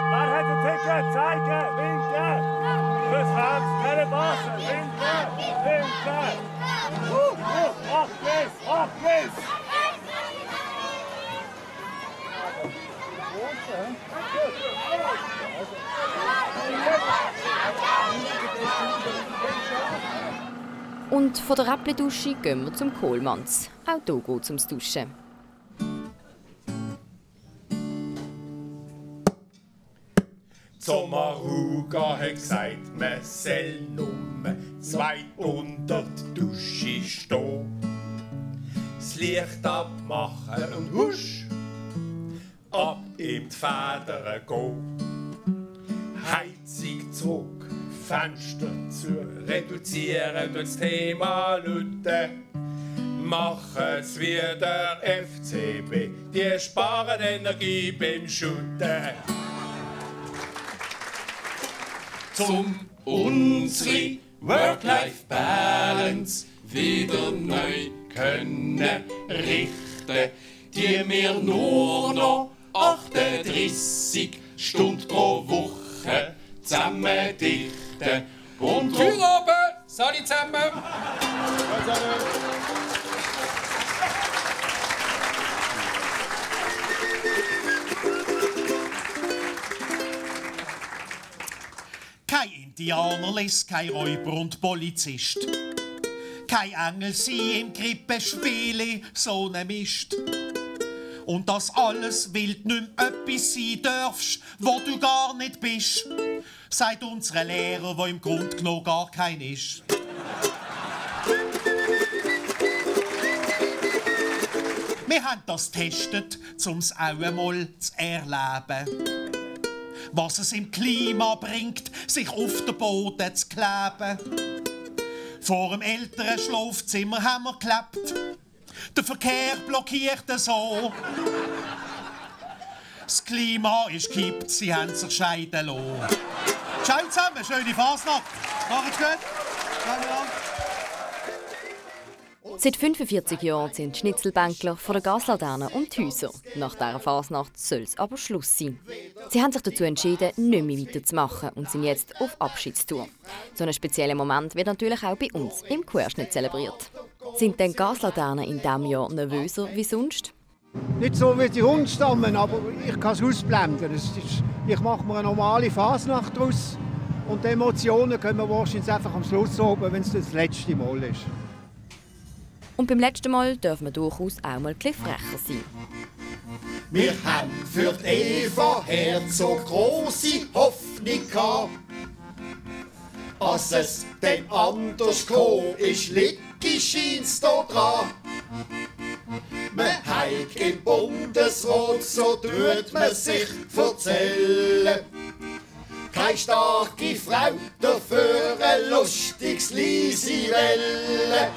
S5: Wer hat ein Ticket? Zeigen! Winken! Fürs Herz, Telebasel! Winken! Winken! Hochgewiss!
S3: Und von der Räppli-Dusche gehen wir zum Kohlmanns. Auch hier geht es ums Duschen.
S13: Sommaruga hat gesagt, man soll nur 200 Dusche stehen. Das Licht abmachen und husch, ab in die Federn gehen. Heizung zurück, Fenster zu, reduzieren durch das Thema Leute. Machen's wie der FCB, die sparen Energie beim Schutten. Zum unsere Work-Life-Balance wieder neu können richten, die wir nur noch 38 Stunden pro Woche zusammen dichten. Und
S19: Feierabend! Salut zusammen!
S16: Kein Indianer lässt kein Räuber und Polizist. Kein Engel sie im Krippenspiele so ne Mist. Und das alles, weil du nicht mehr etwas sein darfst, wo du gar nicht bist, sagt unser Lehrer, wo im Grunde genommen gar kein ist. Wir haben das getestet, um es auch einmal zu erleben. Was es im Klima bringt, sich auf den Boden zu kleben. Vor dem älteren Schlafzimmer haben wir gelebt. Der Verkehr blockiert so. Das Klima ist gekippt, sie haben sich scheiden lassen. Ciao zusammen, schöne Fasnacht. Macht's gut.
S3: Seit 45 Jahren sind Schnitzelbänkler vor der Gaslaterne um die Häuser. Nach dieser Fasnacht soll es aber Schluss sein. Sie haben sich dazu entschieden, nicht mehr weiterzumachen und sind jetzt auf Abschiedstour. So ein spezieller Moment wird natürlich auch bei uns im Querschnitt zelebriert. Sind denn Gaslaternen in diesem Jahr nervöser wie sonst?
S24: Nicht so wie die Hundstammen, aber ich kann es ausblenden. Ich mache mir eine normale Fasnacht daraus und die Emotionen können wir wahrscheinlich einfach am Schluss oben, wenn es das letzte Mal ist.
S3: Und beim letzten Mal dürfen wir durchaus auch mal ein bisschen frecher sein.
S13: Wir haben für die Eva Herzog grosse Hoffnung gehabt. als es denn anders gekommen ist, liegt scheint's da dran. Man heik im Bundesrat, so tut man sich erzählen. Keine starke Frau, dafür ein lustiges leise Welle.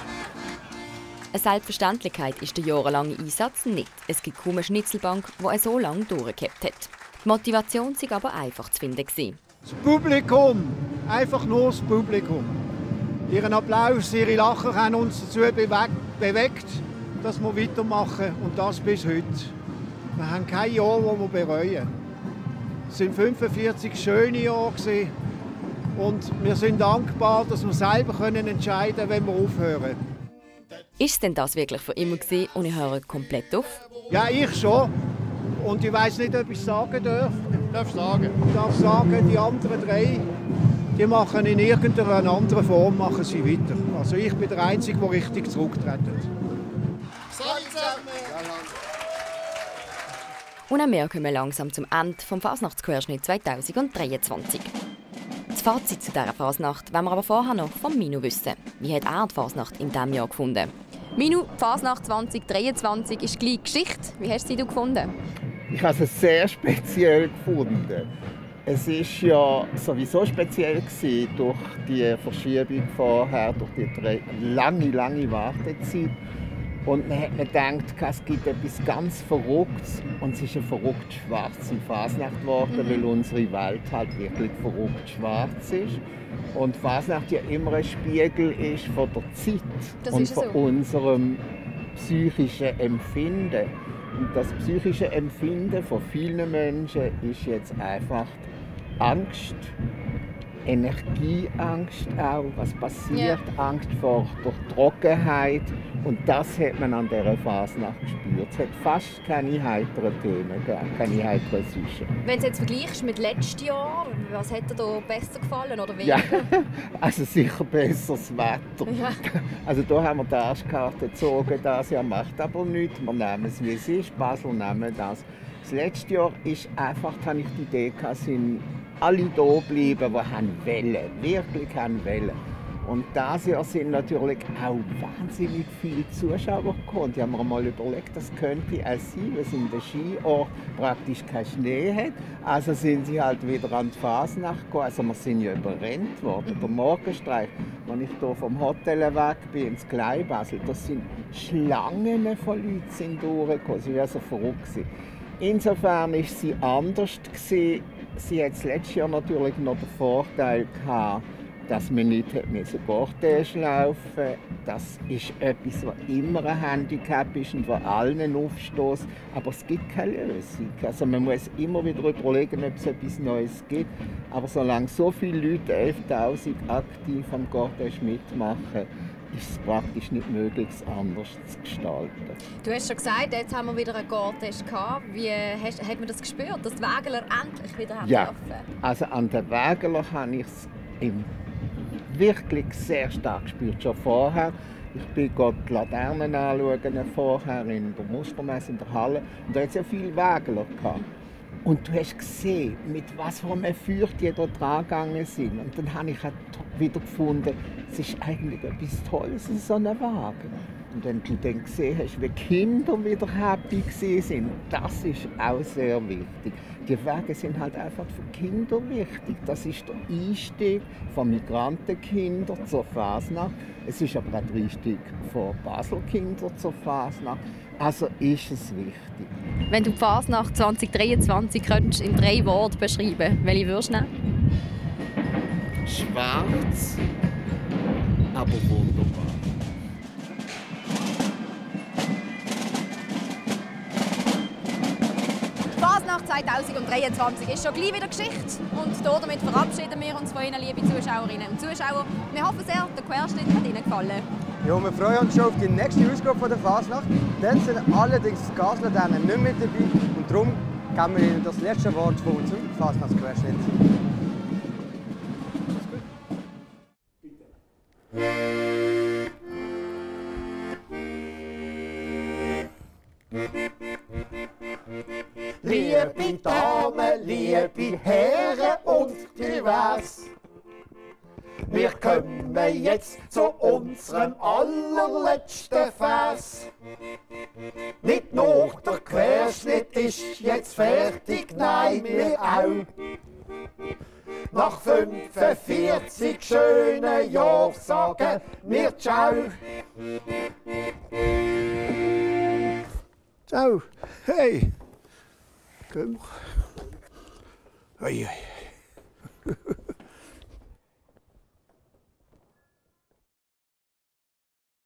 S3: Eine Selbstverständlichkeit ist der jahrelange Einsatz nicht. Es gibt kaum eine Schnitzelbank, die so lange durchgehabt hat. Die Motivation war aber einfach zu finden.
S24: Das Publikum, einfach nur das Publikum. Ihren Applaus, ihre Lachen haben uns dazu bewegt, dass wir weitermachen und das bis heute. Wir haben kein Jahr, das wir bereuen. Es waren 45 schöne Jahre und wir sind dankbar, dass wir selber entscheiden können, wenn wir aufhören.
S3: Ist es denn das wirklich für immer gewesen und ich höre komplett auf?
S24: Ja, ich schon. Und ich weiss nicht, ob ich es sagen darf. Ich darf sagen, die anderen drei, die machen in irgendeiner anderen Form machen sie weiter. Also ich bin der Einzige, der richtig zurücktritt.
S3: Und auch wir kommen langsam zum Ende des Fasnachtsquerschnitt 2023. Das Fazit zu dieser Fasnacht wollen wir aber vorher noch von Minu wissen. Wie hat er die Fasnacht in diesem Jahr gefunden? Minu, die Fasnacht 2023 ist gleich Geschichte. Wie hast du sie gefunden?
S1: Ich habe es sehr speziell gefunden. Es war ja sowieso speziell durch die Verschiebung vorher, durch die lange Wartezeit. Und man hat mir gedacht, es gibt etwas ganz Verrücktes. Und es ist eine verrückt schwarze Fasnacht geworden, weil unsere Welt halt wirklich verrückt schwarz ist. Und Fasnacht ja immer ein Spiegel ist von der Zeit und von unserem psychischen Empfinden. Und das psychische Empfinden von vielen Menschen ist jetzt einfach Angst, Energieangst auch, was passiert, Angst vor der Trockenheit. Und das hat man an dieser Fasnacht gespürt. Es hat fast keine heiteren Themen gegeben, keine heiteren Süschen.
S3: Wenn du es jetzt vergleichst mit letztem Jahr, was hat dir da besser gefallen oder weniger?
S1: Ja, also sicher besseres Wetter. Ja. Also da haben wir die Arschkarte gezogen, das Jahr macht aber nichts. Wir nehmen es, wie es ist, Basel nehmen das. Das letzte Jahr ist einfach, habe ich die Idee gehabt, sind alle da geblieben, die haben wollen, wirklich haben wollen. Und dieses Jahr sind natürlich auch wahnsinnig viele Zuschauer gekommen. Die haben mir mal überlegt, das könnte auch sein, weil es in den Skiort praktisch keinen Schnee hat. Also sind sie halt wieder an die Fasnacht gekommen. Also wir sind ja überrennt worden. Der Morgenstreich, als ich hier vom Hotel weg bin, ins Kleinbasel, da sind Schlangen von Leuten sind durchgekommen. Sie waren so verrückt. Insofern war sie anders. Sie hat das letzte Jahr natürlich noch den Vorteil gehabt, dass man nicht Cortège laufen musste. Das ist etwas, was immer ein Handicap ist und was allen aufstößt. Aber es gibt keine Lösung. Also man muss immer wieder überlegen, ob es etwas Neues gibt. Aber solange so viele Leute, 11'000 aktiv am Cortège mitmachen, ist es praktisch nicht möglich, es anders zu gestalten.
S3: Du hast schon gesagt, jetzt haben wir wieder einen Cortège gehabt. Wie hat man das gespürt, dass die Wägeler endlich wieder haben dürfen?
S1: Also an den Wägeler habe ich es wirklich sehr stark gespürt, schon vorher. Ich bin die Laternen anschauen vorher in der Mustermesse in der Halle und da hat es ja viele Wägeler gehabt. Und du hast gesehen, mit was für einem Feuer die da dran gegangen sind. Und dann habe ich wieder gefunden, es ist eigentlich etwas Tolles, so ein Wagen. Und wenn du dann gesehen hast, wie Kinder wieder happy waren, das ist auch sehr wichtig. Die Wagen sind halt einfach für Kinder wichtig. Das ist der Einstieg von Migrantenkindern zur Fasnacht. Es ist aber auch der Einstieg von Baselkindern zur Fasnacht. Also ist es wichtig.
S3: Wenn du die Fasnacht 2023 könntest in 3 Worten beschreiben, welche würdest du nehmen?
S1: Schwarz, aber wunderbar.
S14: Fasnacht 2023 ist schon gleich wieder Geschichte. Und damit verabschieden wir uns von Ihnen, liebe Zuschauerinnen und Zuschauer. Wir hoffen sehr, der Querschnitt hat Ihnen gefallen.
S2: Ja, wir freuen uns schon auf die nächste Ausgabe der Fasnacht. Dann sind allerdings die Gaslaternen nicht mehr dabei. Und darum geben wir Ihnen das letzte Wort von unserem Fasnachtsquerschnitt.
S13: Liebe Damen, liebe Herren und divers,
S24: Wir kommen jetzt zu unserem allerletzten Vers. Nicht nur der Querschnitt ist jetzt fertig, nein, wir auch. Nach 45 schönen Jahren sagen wir Ciao. Ciao. Hey. Komm. Oi, oi.